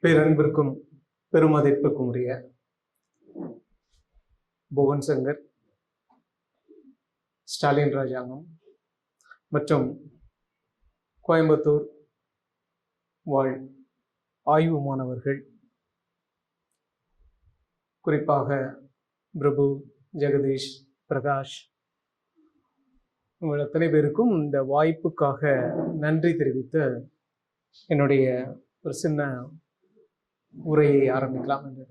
பேரன்பிற்கும் பெருமதிப்பிற்கும் உரிய புவன் சங்கர், ஸ்டாலின் ராஜாங்கம் மற்றும் கோயம்புத்தூர் வாழ் ஆய்வு மாணவர்கள், குறிப்பாக பிரபு, ஜெகதீஷ், பிரகாஷ், உங்கள் அத்தனை பேருக்கும் இந்த வாய்ப்புக்காக நன்றி தெரிவித்து என்னுடைய ஒரு சின்ன உரையை ஆரம்பிக்கலாம் என்று.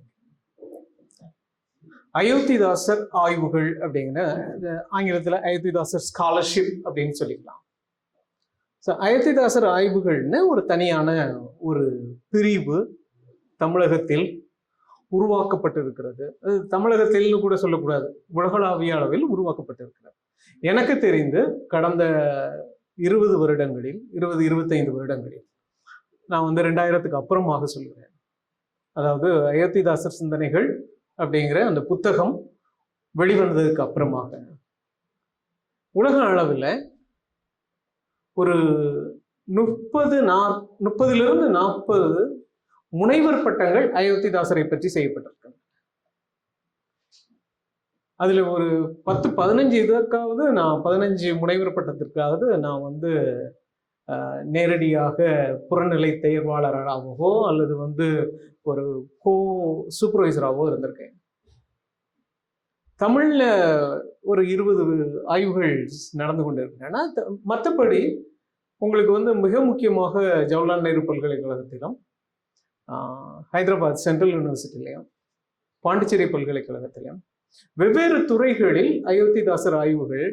அயோத்திதாசர் ஆய்வுகள் அப்படிங்கிற ஆங்கிலத்தில் அயோத்திதாசர் ஸ்காலர்ஷிப் அப்படின்னு சொல்லிக்கலாம். ஸோ அயோத்திதாசர் ஆய்வுகள்னு ஒரு தனியான ஒரு பிரிவு தமிழகத்தில் உருவாக்கப்பட்டிருக்கிறது. அது தமிழகத்தில்னு கூட சொல்லக்கூடாது, உலகளாவிய அளவில் உருவாக்கப்பட்டிருக்கிறது. எனக்கு தெரிந்து கடந்த 20 வருடங்களில் 25 வருடங்களில் நான் 2000க்கு அப்புறமாக சொல்கிறேன். அதாவது அயோத்திதாசர் சிந்தனைகள் அப்படிங்கிற அந்த புத்தகம் வெளிவந்ததுக்கு அப்புறமாக உலக அளவில் ஒரு 30லிருந்து 40 முனைவர் பட்டங்கள் அயோத்திதாசரை பற்றி செய்யப்பட்டிருக்கிறது. அதுல ஒரு 10-15 இதற்காவது நான் 15 முனைவர் பட்டத்திற்காவது நான் நேரடியாக புறநிலை தேர்வாளராகவோ அல்லது ஒரு சூப்பர்வைசராகவோ இருந்திருக்கேன். தமிழ்ல ஒரு 20 ஆய்வுகள் நடந்து கொண்டு இருக்கின்றன. மற்றபடி உங்களுக்கு மிக முக்கியமாக ஜவஹர்லால் நேரு பல்கலைக்கழகத்திலும், ஹைதராபாத் சென்ட்ரல் யூனிவர்சிட்டிலையும், பாண்டிச்சேரி பல்கலைக்கழகத்திலும் வெவ்வேறு துறைகளில் அயோத்திதாசர் ஆய்வுகள்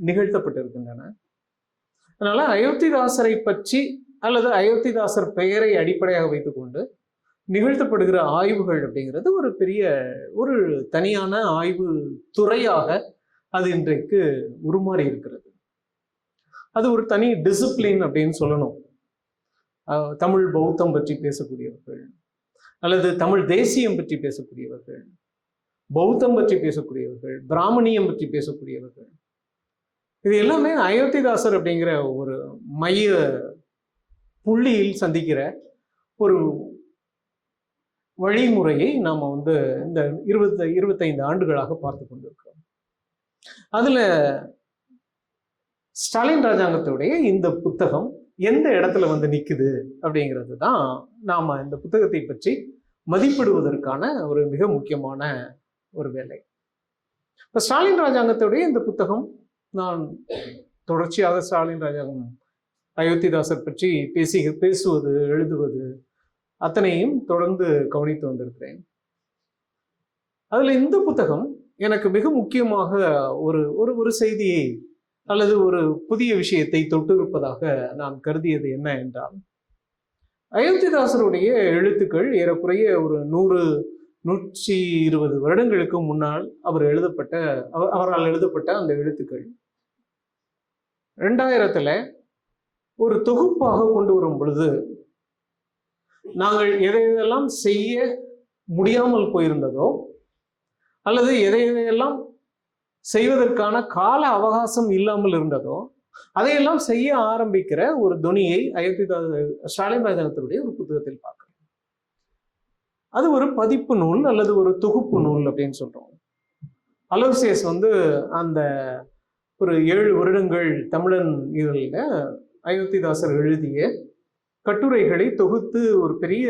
நிகழ்த்தப்பட்டிருக்கின்றன. அதனால அயோத்திதாசரை பற்றி அல்லது அயோத்திதாசர் பெயரை அடிப்படையாக வைத்துக்கொண்டு நிகழ்த்தப்படுகிற ஆய்வுகள் அப்படிங்கிறது ஒரு பெரிய ஒரு தனியான ஆய்வு துறையாக அது இன்றைக்கு உருமாறி இருக்கிறது. அது ஒரு தனி டிசிப்ளின் அப்படின்னு சொல்லணும். தமிழ் பௌத்தம் பற்றி பேசக்கூடியவர்கள் அல்லது தமிழ் தேசியம் பற்றி பேசக்கூடியவர்கள், பௌத்தம் பற்றி பேசக்கூடியவர்கள், பிராமணியம் பற்றி பேசக்கூடியவர்கள், இது எல்லாமே அயோத்திதாசர் அப்படிங்கிற ஒரு மைய புள்ளியில் சந்திக்கிற ஒரு வழிமுறையை நாம் இந்த 25 ஆண்டுகளாக பார்த்து கொண்டிருக்கிறோம். அதுல ஸ்டாலின் ராஜாங்கத்துடைய இந்த புத்தகம் எந்த இடத்துல நிக்குது அப்படிங்கிறது தான் நாம இந்த புத்தகத்தை பற்றி மதிப்பிடுவதற்கான ஒரு மிக முக்கியமான ஒரு வேலை. இப்ப ஸ்டாலின் ராஜாங்கத்துடைய இந்த புத்தகம் நான் தொடர்ச்சியாக ஸ்டாலின் ராஜாங்கம் அயோத்திதாசர் பற்றி பேசுவது, எழுதுவது அத்தனையும் தொடர்ந்து கவனித்து வந்திருக்கிறேன். அதுல இந்த புத்தகம் எனக்கு மிக முக்கியமாக ஒரு செய்தியை அல்லது ஒரு புதிய விஷயத்தை தொட்டிருப்பதாக நான் கருதியது என்ன என்றால், அயோத்திதாசருடைய எழுத்துக்கள் ஏறக்குறைய ஒரு 100-120 வருடங்களுக்கு முன்னால் அவரால் எழுதப்பட்ட அந்த எழுத்துக்கள் 2000 ஒரு தொகுப்பாக கொண்டு வரும் பொழுது நாங்கள் எதையெல்லாம் செய்ய முடியாமல் போயிருந்ததோ அல்லது எதையெல்லாம் செய்வதற்கான கால அவகாசம் இல்லாமல் இருந்ததோ அதையெல்லாம் செய்ய ஆரம்பிக்கிற ஒரு துணியை ஸ்டாலின் ராஜாங்கத்தினுடைய ஒரு புத்தகத்தில் பார்க்கிறோம். அது ஒரு பதிப்பு நூல் அல்லது ஒரு தொகுப்பு நூல் அப்படின்னு சொல்றோம். அலோசியஸ் அந்த ஒரு 7 வருடங்கள் தமிழன் இதழில் அயோத்திதாசர் எழுதிய கட்டுரைகளை தொகுத்து ஒரு பெரிய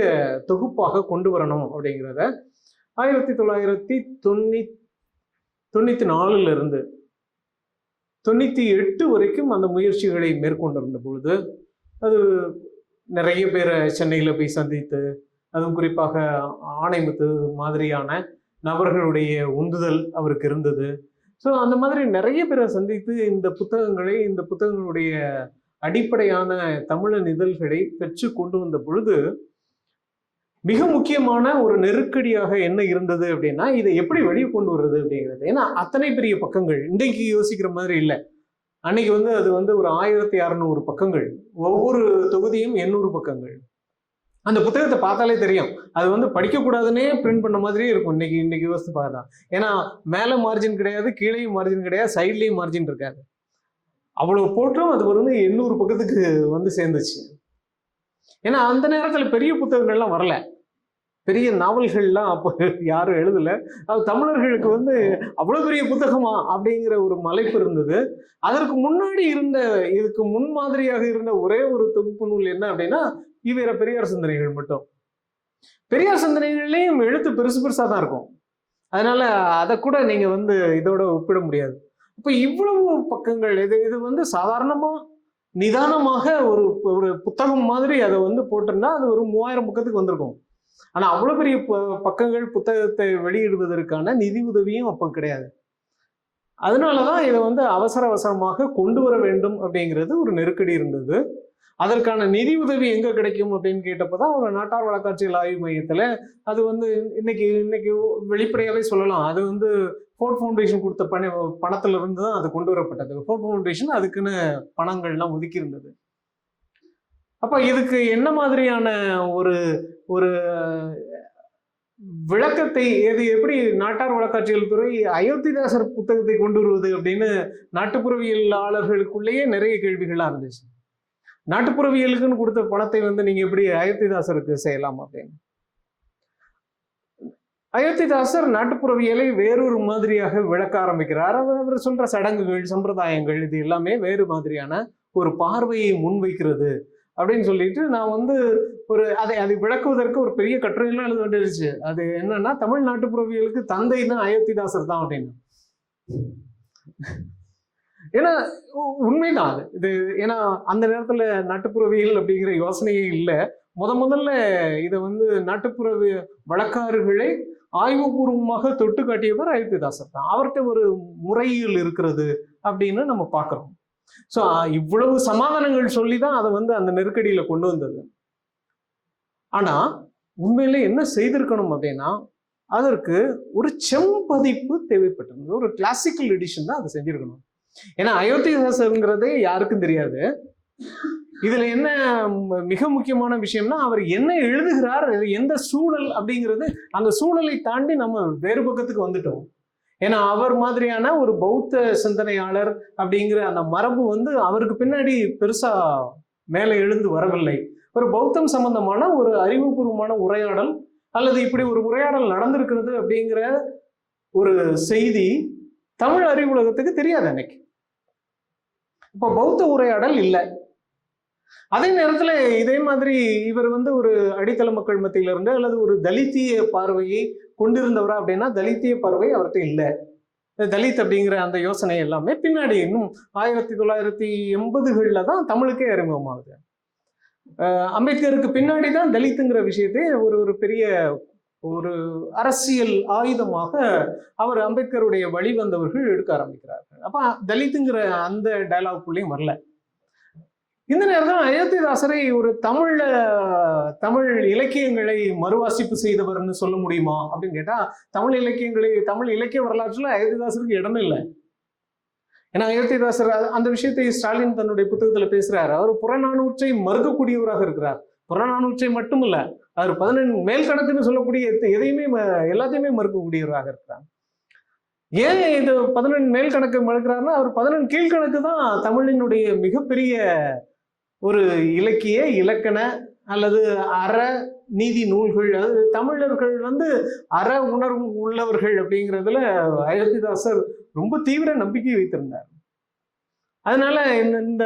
தொகுப்பாக கொண்டு வரணும் அப்படிங்கிறத 1994 98 வரைக்கும் அந்த முயற்சிகளை மேற்கொண்டிருந்த பொழுது அது நிறைய பேரை சென்னையில் போய் சந்தித்து, அதுவும் குறிப்பாக ஆணைமுத்து மாதிரியான நபர்களுடைய உந்துதல் அவருக்கு இருந்தது. ஸோ அந்த மாதிரி நிறைய பேரை சந்தித்து இந்த புத்தகங்களுடைய அடிப்படையான தமிழன் இதழ்களை பெற்று கொண்டு வந்த பொழுது மிக முக்கியமான ஒரு நெருக்கடியாக என்ன இருந்தது அப்படின்னா, இதை எப்படி வெளியே கொண்டு வர்றது அப்படிங்கிறது. ஏன்னா அத்தனை பெரிய பக்கங்கள் இன்றைக்கு யோசிக்கிற மாதிரி இல்லை. அன்னைக்கு அது ஒரு 1600 பக்கங்கள், ஒவ்வொரு தொகுதியும் 800 பக்கங்கள். அந்த புத்தகத்தை பார்த்தாலே தெரியும் அது படிக்கக்கூடாதுன்னே பிரிண்ட் பண்ண மாதிரியே இருக்கும். இன்னைக்கு யோசித்து பார்த்தா, ஏன்னா மேலே மார்ஜின் கிடையாது, கீழேயும் மார்ஜின் கிடையாது, சைட்லேயும் மார்ஜின் இருக்காது. அவ்வளவு போட்டும் அது 800 பக்கத்துக்கு சேர்ந்துச்சு. ஏன்னா அந்த நேரத்தில் பெரிய புத்தகங்கள்லாம் வரல. பெரிய நாவல்கள்லாம் அப்போ யாரும் எழுதலை. அது தமிழர்களுக்கு வந்து அவ்வளோ பெரிய புத்தகமா அப்படிங்கிற ஒரு மலைப்பு இருந்தது. அதற்கு முன்னாடி இருந்த, இதுக்கு முன்மாதிரியாக இருந்த ஒரே ஒரு தொகுப்பு நூல் என்ன அப்படின்னா ஈவேரா பெரியார் சிந்தனைகள் மட்டும். பெரியார் சிந்தனைகள்லேயும் எழுத்து பெருசு பெருசாக தான் இருக்கும். அதனால அதை கூட நீங்க வந்து இதோட ஒப்பிட முடியாது. இப்போ இவ்வளவு பக்கங்கள், இது வந்து சாதாரணமா நிதானமாக ஒரு ஒரு புத்தகம் மாதிரி அதை வந்து போட்டிருந்தா அது ஒரு 3000 பக்கத்துக்கு வந்திருக்கும். ஆனா அவ்வளவு பெரிய பக்கங்கள் புத்தகத்தை வெளியிடுவதற்கான நிதி உதவியும் அப்போ கிடையாது. அதனாலதான் இதை வந்து அவசர அவசரமாக கொண்டு வர வேண்டும் அப்படிங்கிறது ஒரு நெருக்கடி இருந்தது. அதற்கான நிதி உதவி எங்க கிடைக்கும் அப்படின்னு கேட்டப்பதான் ஒரு நாட்டார் வழக்காட்சிகள் ஆய்வு மையத்துல அது வந்து இன்னைக்கு வெளிப்படையாவே சொல்லலாம், அது வந்து ஃபோர்ட் ஃபவுண்டேஷன் கொடுத்த பணத்துல இருந்து தான் அது கொண்டு வரப்பட்டது. ஃபோர்ட் ஃபவுண்டேஷன் அதுக்குன்னு பணங்கள்லாம் ஒதுக்கி இருந்தது. அப்ப இதுக்கு என்ன மாதிரியான ஒரு ஒரு விளக்கத்தை, எது எப்படி நாட்டார் வழக்காட்சிகள் துறை அயோத்திதாசர் புத்தகத்தை கொண்டு வருவது அப்படின்னு நாட்டுப்புறவியலாளர்களுக்குள்ளேயே நிறைய கேள்விகளா இருந்துச்சு. நாட்டுப்புறவியலுக்குன்னு கொடுத்த பணத்தை வந்து நீங்க எப்படி அயோத்திதாசருக்கு செய்யலாம் அப்படின்னு. அயோத்திதாசர் நாட்டுப்புறவியலை வேறொரு மாதிரியாக விளக்க ஆரம்பிக்கிறார். அவர் சொல்ற சடங்குகள், சம்பிரதாயங்கள், இது எல்லாமே வேறு மாதிரியான ஒரு பார்வையை முன்வைக்கிறது அப்படின்னு சொல்லிட்டு நான் வந்து அதை விளக்குவதற்கு ஒரு பெரிய கட்டுரையெல்லாம் எழுத வேண்டியிருச்சு. அது என்னன்னா, தமிழ் நாட்டுப்புறவியலுக்கு தந்தை தான் அயோத்திதாசர் தான் அப்படின்னு. ஏன்னா உண்மைதான் அது. இது ஏன்னா அந்த நேரத்துல நாட்டுப்புறவியல் அப்படிங்கிற யோசனையே இல்லை. முதல்ல இதை வந்து நாட்டுப்புற வழக்காறுகளை ஆய்வுபூர்வமாக தொட்டு காட்டியவர் அயோத்திதாசர் தான். அவர்கிட்ட ஒரு முறையில் இருக்கிறது அப்படின்னு நம்ம பார்க்கிறோம். ஸோ இவ்வளவு சமாதானங்கள் சொல்லிதான் அதை வந்து அந்த நெருக்கடியில கொண்டு வந்தது. ஆனா உண்மையில என்ன செய்திருக்கணும் அப்படின்னா, அதற்கு ஒரு செம்பதிப்பு தேவைப்பட்டிருந்தது. ஒரு கிளாசிக்கல் எடிஷன் தான் அதை செஞ்சிருக்கணும். ஏன்னா அயோத்திதாசருங்கிறதே யாருக்கும் தெரியாது. இதுல என்ன மிக முக்கியமான விஷயம்னா, அவர் என்ன எழுதுகிறார், எந்த சூழல் அப்படிங்கிறது, அந்த சூழலை தாண்டி நம்ம வேறு பக்கத்துக்கு வந்துட்டோம். ஏன்னா அவர் மாதிரியான ஒரு பௌத்த சிந்தனையாளர் அப்படிங்கிற அந்த மரபு வந்து அவருக்கு பின்னாடி பெருசா மேலே எழுந்து வரவில்லை. ஒரு பௌத்தம் சம்பந்தமான ஒரு அறிவுபூர்வமான உரையாடல் அல்லது இப்படி ஒரு உரையாடல் நடந்திருக்கிறது அப்படிங்கிற ஒரு செய்தி தமிழ் அறிவு உலகத்துக்கு தெரியாது அன்னைக்கு. இப்போ பௌத்த உரையாடல் இல்லை. அதே நேரத்துல இதே மாதிரி இவர் வந்து ஒரு அடித்தள மக்கள் மத்தியில இருந்து அல்லது ஒரு தலித்திய பார்வையை கொண்டிருந்தவரா அப்படின்னா, தலித்திய பார்வை அவர்கிட்ட இல்லை. தலித் அப்படிங்கிற அந்த யோசனை எல்லாமே பின்னாடி இன்னும் 1980களில் தான் தமிழுக்கே அறிமுகமாகுது. அம்பேத்கருக்கு பின்னாடி தான் தலித்துங்கிற விஷயத்தை ஒரு பெரிய ஒரு அரசியல் ஆயுதமாக அவர் அம்பேத்கருடைய வழி வந்தவர்கள் எடுக்க ஆரம்பிக்கிறார்கள். அப்ப தலித்துங்கிற அந்த டயலாக்குள்ளேயும் வரல. இந்த நேரத்தில் அயோத்திதாசரை ஒரு தமிழ் இலக்கியங்களை மறுவாசிப்பு செய்தவர்னு சொல்ல முடியுமா அப்படின்னு கேட்டா, தமிழ் இலக்கிய வரலாற்றுல அயோத்திதாசருக்கு இடமே இல்லை. ஏன்னா அயோத்திதாசர் அந்த விஷயத்தை ஸ்டாலின் தன்னுடைய புத்தகத்துல பேசுறாரு. அவர் புறநானூற்றை மறுக்கக்கூடியவராக இருக்கிறார். புறநானூற்றை மட்டும் இல்ல, அவர் 11 மேல் கணக்குன்னு சொல்லக்கூடிய எல்லாத்தையுமே மறுக்கக்கூடியவராக இருக்கிறார். ஏன் இது 11 மேல் கணக்கு மறுக்கிறாருன்னா, அவர் 11 கீழ்கணக்கு தான் தமிழினுடைய மிகப்பெரிய ஒரு இலக்கண அல்லது அற நீதி நூல்கள். அது தமிழர்கள் வந்து அற உணர்வு உள்ளவர்கள் அப்படிங்கிறதுல அயோத்திதாசர் ரொம்ப தீவிர நம்பிக்கை வைத்திருந்தார். அதனால இந்த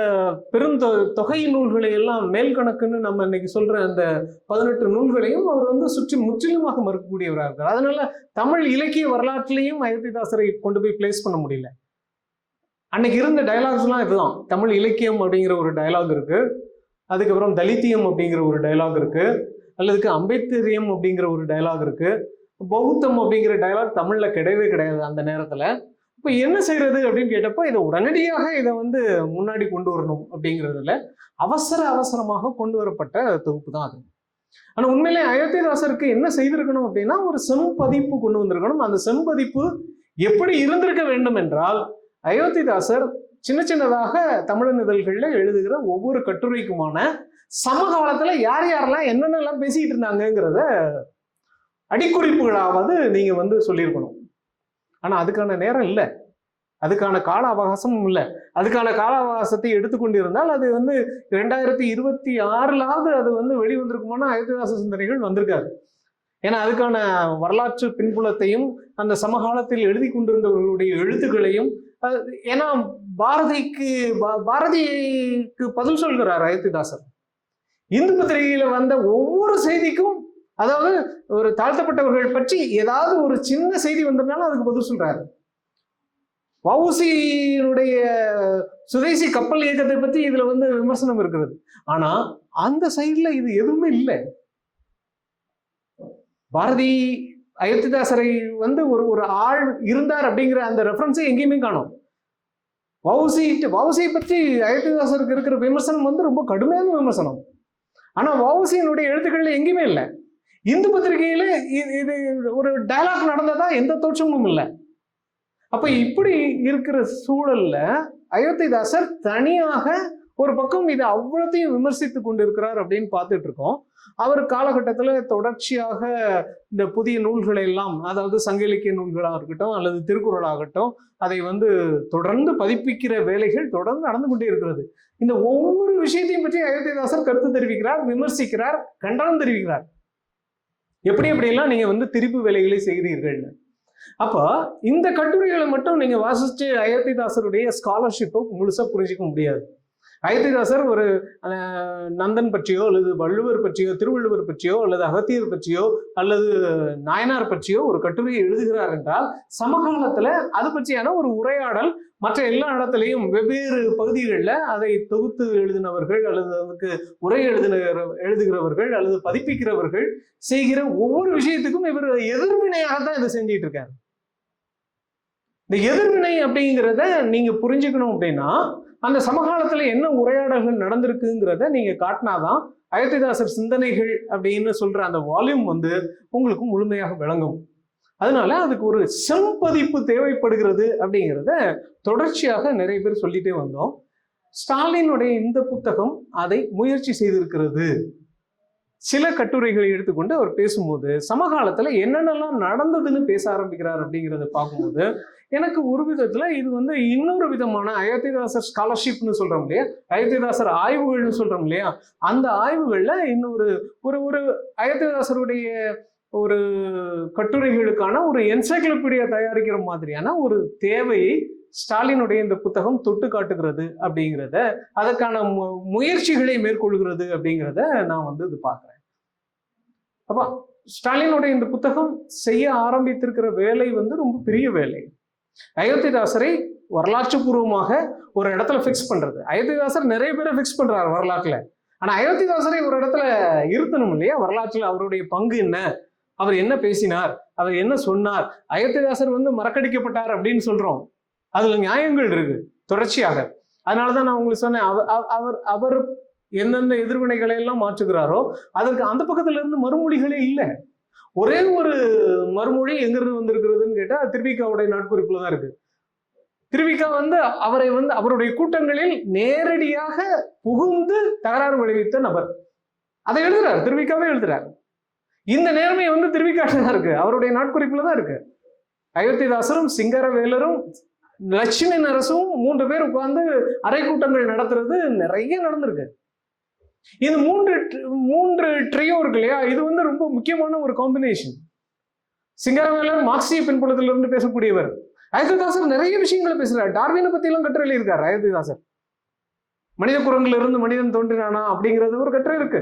பெருந்தொகை நூல்களை எல்லாம் மேல் கணக்குன்னு நம்ம இன்னைக்கு சொல்ற அந்த 18 நூல்களையும் அவர் வந்து முற்றிலுமாக மறுக்கக்கூடியவராக இருக்கார். அதனால தமிழ் இலக்கிய வரலாற்றிலையும் அயோத்திதாசரை கொண்டு போய் பிளேஸ் பண்ண முடியல. அன்னைக்கு இருந்த டயலாக்ஸ்லாம் இதுதான். தமிழ் இலக்கியம் அப்படிங்கிற ஒரு டயலாக் இருக்கு, அதுக்கப்புறம் தலித்தியம் அப்படிங்கிற ஒரு டயலாக் இருக்கு, அல்லதுக்கு அம்பேத்கரியம் அப்படிங்கிற ஒரு டயலாக் இருக்கு, பௌத்தம் அப்படிங்கிற டயலாக் தமிழ்ல கிடையவே கிடையாது அந்த நேரத்துல. இப்போ என்ன செய்யறது அப்படின்னு கேட்டப்போ, இதை உடனடியாக இதை வந்து முன்னாடி கொண்டு வரணும் அப்படிங்கிறதுல அவசரமாக கொண்டு வரப்பட்ட தொகுப்பு தான் அது. ஆனா உண்மையிலே அயோத்திதாசருக்கு என்ன செய்திருக்கணும் அப்படின்னா, ஒரு செம்பதிப்பு கொண்டு வந்திருக்கணும். அந்த செம்பதிப்பு எப்படி இருந்திருக்க வேண்டும் என்றால், அயோத்திதாசர் சின்னதாக தமிழன் இதழ்கள்ல எழுதுகிற ஒவ்வொரு கட்டுரைக்குமான சமகாலத்துல யாரெல்லாம் என்னென்னலாம் பேசிட்டு இருந்தாங்கிறத அடிக்குறிப்புகளாவது நீங்க வந்து சொல்லியிருக்கணும். ஆனா அதுக்கான நேரம் இல்லை, அதுக்கான கால அவகாசமும் இல்லை. அதுக்கான கால அவகாசத்தை எடுத்துக்கொண்டிருந்தால் அது வந்து 2026லாவது அது வந்து வெளிவந்திருக்குமானா அயோத்திதாச சிந்தனைகள் வந்திருக்காது. ஏன்னா அதுக்கான வரலாற்று பின்புலத்தையும் அந்த சமகாலத்தில் எழுதி கொண்டிருந்தவர்களுடைய எழுத்துக்களையும், ஏன்னா பாரதிக்கு பதில் சொல்கிறார் அயோத்திதாசர். இந்து பத்திரிகையில வந்த ஒவ்வொரு செய்திக்கும், அதாவது ஒரு தாழ்த்தப்பட்டவர்கள் பற்றி ஏதாவது ஒரு சின்ன செய்தி வந்ததுனால அதுக்கு பதில் சொல்றாரு. வஉசியினுடைய சுதேசி கப்பல் இயக்கத்தை பற்றி இதுல வந்து விமர்சனம் இருக்கிறது. ஆனா அந்த சைட்ல இது எதுவுமே இல்லை. பாரதி அயோத்திதாசரை வந்து ஒரு ஆள் இருந்தார் அப்படிங்கிற அந்த ரெஃபரன்ஸை எங்கேயுமே காணும். வஉசியை பற்றி அயோத்திதாசருக்கு இருக்கிற விமர்சனம் வந்து ரொம்ப கடுமையான விமர்சனம். ஆனா வஉசியினுடைய எழுத்துக்கள்ல எங்கேயுமே இல்லை. இந்து பத்திரிகையில இது ஒரு டயலாக் நடந்ததா எந்த தோற்றமும் இல்லை. அப்ப இப்படி இருக்கிற சூழல்ல அயோத்திதாசர் தனியாக ஒரு பக்கம் இதை அவ்வளோத்தையும் விமர்சித்து கொண்டிருக்கிறார் அப்படின்னு பார்த்துட்டு இருக்கோம். அவர் காலகட்டத்தில் தொடர்ச்சியாக இந்த புதிய நூல்களை எல்லாம், அதாவது சங்க இலக்கிய நூல்களாக இருக்கட்டும் அல்லது திருக்குறளாகட்டும், அதை வந்து தொடர்ந்து பதிப்பிக்கிற வேலைகள் தொடர்ந்து நடந்து கொண்டே இருக்கிறது. இந்த ஒவ்வொரு விஷயத்தையும் பற்றி அயோத்திதாசர் கருத்து தெரிவிக்கிறார், விமர்சிக்கிறார், கண்டனம் தெரிவிக்கிறார். எப்படியெல்லாம் நீங்க வந்து திரிப்பு வேலைகளை செய்கிறீர்கள்னு. அப்போ இந்த கட்டுரைகளை மட்டும் நீங்க வாசிச்சு அயோத்திதாசருடைய ஸ்காலர்ஷிப்பை முழுசா புரிஞ்சிக்க முடியாது. அயோத்திதாசர் ஒரு நந்தன் பற்றியோ அல்லது வள்ளுவர் பற்றியோ திருவள்ளுவர் பற்றியோ அல்லது அகத்தியர் பற்றியோ அல்லது நாயனார் பற்றியோ ஒரு கட்டுரையை எழுதுகிறார் என்றால் சமகாலத்துல அது பற்றியான ஒரு உரையாடல் மற்ற எல்லா இடத்துலையும் வெவ்வேறு பகுதிகளில் அதை தொகுத்து எழுதினவர்கள் அல்லது அதுக்கு உரை எழுதுகிறவர்கள் அல்லது பதிப்பிக்கிறவர்கள் செய்கிற ஒவ்வொரு விஷயத்துக்கும் இவர் எதிர்வினையாக தான் இதை செஞ்சிட்டு இருக்காரு. இந்த எதிர்வினை அப்படிங்கிறத நீங்க புரிஞ்சுக்கணும் அப்படின்னா அந்த சமகாலத்துல என்ன உரையாடல்கள் நடந்திருக்குங்கிறத நீங்க காட்டினாதான் அயோத்திதாசர் சிந்தனைகள் அப்படின்னு சொல்ற அந்த வால்யூம் வந்து உங்களுக்கு முழுமையாக விளங்கும். அதனால அதுக்கு ஒரு செம்பதிப்பு தேவைப்படுகிறது அப்படிங்கிறத தொடர்ச்சியாக நிறைய பேர் சொல்லிட்டே வந்தோம். ஸ்டாலினுடைய இந்த புத்தகம் அதை முயற்சி செய்திருக்கிறது. சில கட்டுரைகளை எடுத்துக்கொண்டு அவர் பேசும்போது சமகாலத்துல என்னென்னலாம் நடந்ததுன்னு பேச ஆரம்பிக்கிறார் அப்படிங்கிறத பார்க்கும்போது எனக்கு ஒரு விதத்துல இது வந்து இன்னொரு விதமான அயோத்திதாசர் ஸ்காலர்ஷிப்னு சொல்றோம் இல்லையா, அயோத்திதாசர் ஆய்வுகள்னு சொல்றோம் இல்லையா, அந்த ஆய்வுகள்ல இன்னொரு ஒரு அயோத்திதாசருடைய ஒரு கட்டுரைகளுக்கான ஒரு என்சைக்ளோபீடியா தயாரிக்கிற மாதிரியான ஒரு தேவையை ஸ்டாலினுடைய இந்த புத்தகம் தொட்டு காட்டுகிறது அப்படிங்கிறத, அதற்கான முயற்சிகளை மேற்கொள்கிறது அப்படிங்கிறத நான் வந்து இது பார்க்குறேன். அப்ப ஸ்டாலினுடைய இந்த புத்தகம் செய்ய ஆரம்பித்திருக்கிற வேலை வந்து ரொம்ப பெரிய வேலை. அயோத்திதாசரை வரலாற்று பூர்வமாக ஒரு இடத்துல ஃபிக்ஸ் பண்றது. அயோத்திதாசர் நிறைய பேரை ஃபிக்ஸ் பண்றாரு வரலாற்றுல. ஆனா அயோத்திதாசரை ஒரு இடத்துல இருத்தணும் இல்லையா, வரலாற்றுல அவருடைய பங்கு என்ன, அவர் என்ன பேசினார், அவர் என்ன சொன்னார். அயோத்திதாசர் வந்து மறக்கடிக்கப்பட்டார் அப்படின்னு சொல்றோம், அதுல நியாயங்கள் இருக்கு தொடர்ச்சியாக. அதனாலதான் நான் உங்களுக்கு சொன்னேன், அவர் எந்தெந்த எதிர்வினைகளை எல்லாம் மாற்றுகிறாரோ அதற்கு அந்த பக்கத்துல இருந்து மறுமொழிகளே இல்லை. ஒரே ஒரு மறுமொழி எங்கிருந்து வந்திருக்கிறதுன்னு கேட்டா திருவிக்காவுடைய நாட்குறிப்புல தான் இருக்கு. திருவிக்கா வந்து அவரை வந்து அவருடைய கூட்டங்களில் நேரடியாக புகுந்து தகராறு விளைவித்த நபர். அதை எழுதுறாரு, திருவிக்காவே எழுதுறாரு. இந்த நேர்மை வந்து திருவிக்காட்ட தான் இருக்கு, அவருடைய நாட்குறிப்புல தான் இருக்கு. அயோத்திதாசரும் சிங்கரவேலரும் லட்சுமி நரசும் 3 பேர் உட்கார்ந்து அரை கூட்டங்கள் நடத்துறது நிறைய நடந்திருக்கு. இந்த மூன்று ட்ரியோ இருக்கு இல்லையா, இது வந்து ரொம்ப முக்கியமான ஒரு காம்பினேஷன். சிங்கரவேலர் மார்க்சிய பின்புலத்திலிருந்து பேசக்கூடியவர். அயோத்திதாசர் நிறைய விஷயங்களை பேசுறாரு. டார்வினை பத்தி எல்லாம் கட்டுரை எழுதியிருக்காரு அயோத்திதாசர். மனித குரங்குல இருந்து மனிதன் தோன்றினானா அப்படிங்கிறது ஒரு கட்டுரை இருக்கு.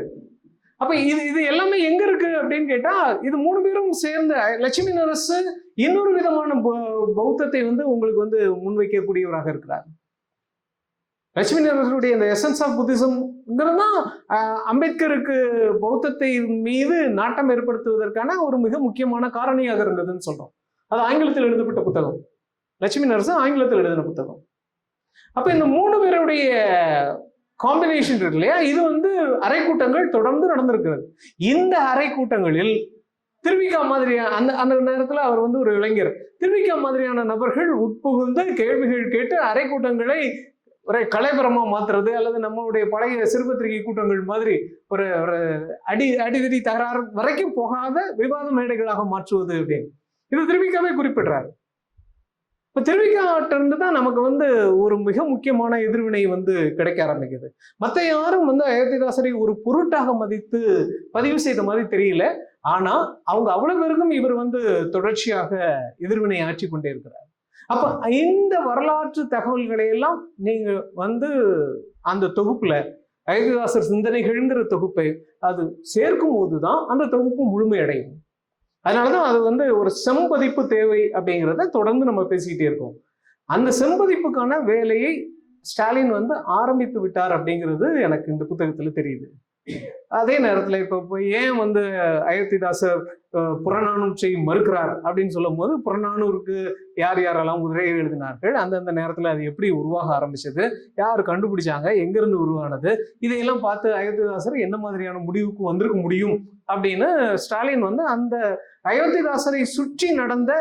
அப்ப இது எல்லாமே எங்க இருக்கு அப்படின்னு கேட்டா, இது 3 பேரும் சேர்ந்த லட்சுமி நரசு இன்னொரு விதமான பௌத்தத்தை வந்து உங்களுக்கு வந்து முன்வைக்கக்கூடியவராக இருக்கிறார். லட்சுமி நரசருடைய இந்த எசன்ஸ் ஆஃப் புத்திசம்ங்கிறதுதான் அம்பேத்கருக்கு பௌத்தத்தை மீது நாட்டம் ஏற்படுத்துவதற்கான ஒரு மிக முக்கியமான காரணியாக இருந்ததுன்னு சொல்றோம். அது ஆங்கிலத்தில் எழுதப்பட்ட புத்தகம். லட்சுமி நரசு ஆங்கிலத்தில் எழுதின புத்தகம். அப்ப இந்த 3 பேருடைய காம்பினேஷன் இருக்கு இல்லையா, இது வந்து அரை கூட்டங்கள் தொடர்ந்து நடந்திருக்கிறது. இந்த அரை கூட்டங்களில் திருவிக்கா மாதிரியான அந்த நேரத்தில் அவர் வந்து ஒரு இளைஞர், திருவிக்கா மாதிரியான நபர்கள் உட்புகுந்து கேள்விகள் கேட்டு அரை கூட்டங்களை ஒரு கலைபரமா மாத்துறது, அல்லது நம்மளுடைய பழைய சிறுபத்திரிகை கூட்டங்கள் மாதிரி ஒரு அடிதடி தகராறு வரைக்கும் போகாத விவாத மேடைகளாக மாற்றுவது அப்படின்னு இது திருவிக்காவே குறிப்பிடுறாரு. இப்போ திருவிக்காட்டிருந்து தான் நமக்கு வந்து ஒரு மிக முக்கியமான எதிர்வினை வந்து கிடைக்க ஆரம்பிக்குது. மற்ற யாரும் வந்து அயோத்திதாசரை ஒரு பொருட்டாக மதித்து பதிவு செய்த மாதிரி தெரியல. ஆனா அவங்க அவ்வளவு பேருக்கும் இவர் தொடர்ச்சியாக எதிர்வினை ஆற்றி கொண்டே இருக்கிறார். அப்ப இந்த வரலாற்று தகவல்களை எல்லாம் நீங்க அந்த தொகுப்புல அயோத்திதாசர் சிந்தனைகள்ங்கிற தொகுப்பை அது சேர்க்கும் போதுதான் அந்த தொகுப்பு முழுமையடையும். அதனாலதான் அது ஒரு செம்பதிப்பு தேவை அப்படிங்கிறத தொடர்ந்து நம்ம பேசிக்கிட்டே இருக்கோம். அந்த செம்பதிப்புக்கான வேலையை ஸ்டாலின் ஆரம்பித்து விட்டார் அப்படிங்கிறது எனக்கு இந்த புத்தகத்துல தெரியுது. அதே நேரத்துல இப்ப ஏன் அயோத்திதாசர் புறநானூற்றை மறுக்கிறார் அப்படின்னு சொல்லும் போது, புறநானூருக்கு யார் யாரெல்லாம் உரை எழுதினார்கள், அந்தந்த நேரத்துல அது எப்படி உருவாக ஆரம்பிச்சது, யார் கண்டுபிடிச்சாங்க, எங்கிருந்து உருவானது, இதையெல்லாம் பார்த்து அயோத்திதாசர் என்ன மாதிரியான முடிவுக்கு வந்திருக்க முடியும் அப்படின்னு ஸ்டாலின் அந்த அயோத்திதாசரை சுற்றி நடந்த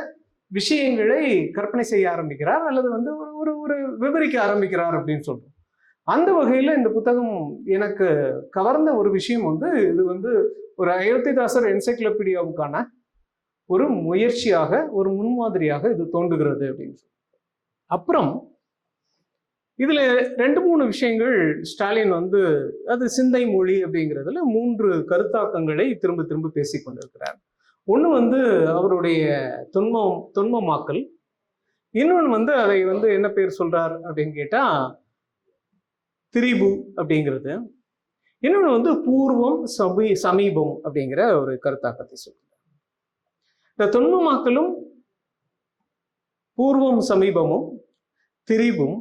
விஷயங்களை கற்பனை செய்ய ஆரம்பிக்கிறார், அல்லது ஒரு ஒரு விவரிக்க ஆரம்பிக்கிறார் அப்படின்னு சொல்றோம். அந்த வகையில இந்த புத்தகம் எனக்கு கவர்ந்த ஒரு விஷயம் இது ஒரு அயோத்திதாசர் என்சைக்ளோபீடியாவுக்கான ஒரு முயற்சியாக, ஒரு முன்மாதிரியாக இது தோன்றுகிறது அப்படின்னு சொல்லி. அப்புறம் இதுல 2-3 விஷயங்கள் ஸ்டாலின் அது சிந்தை மொழி அப்படிங்கிறதுல 3 கருத்தாக்கங்களை திரும்ப திரும்ப பேசிக் கொண்டிருக்கிறார். ஒண்ணு அவருடைய தொன்மமாக்கல், இன்னொன்று அதை என்ன பேர் சொல்றார் அப்படின்னு கேட்டா திரிபு அப்படிங்கிறது, இன்னொன்று பூர்வம் சமீபம் அப்படிங்கிற ஒரு கருத்தாக்கத்தை சொல்றார். இந்த தொன்மமாக்கலும் பூர்வம் சமீபமும் திரிபும்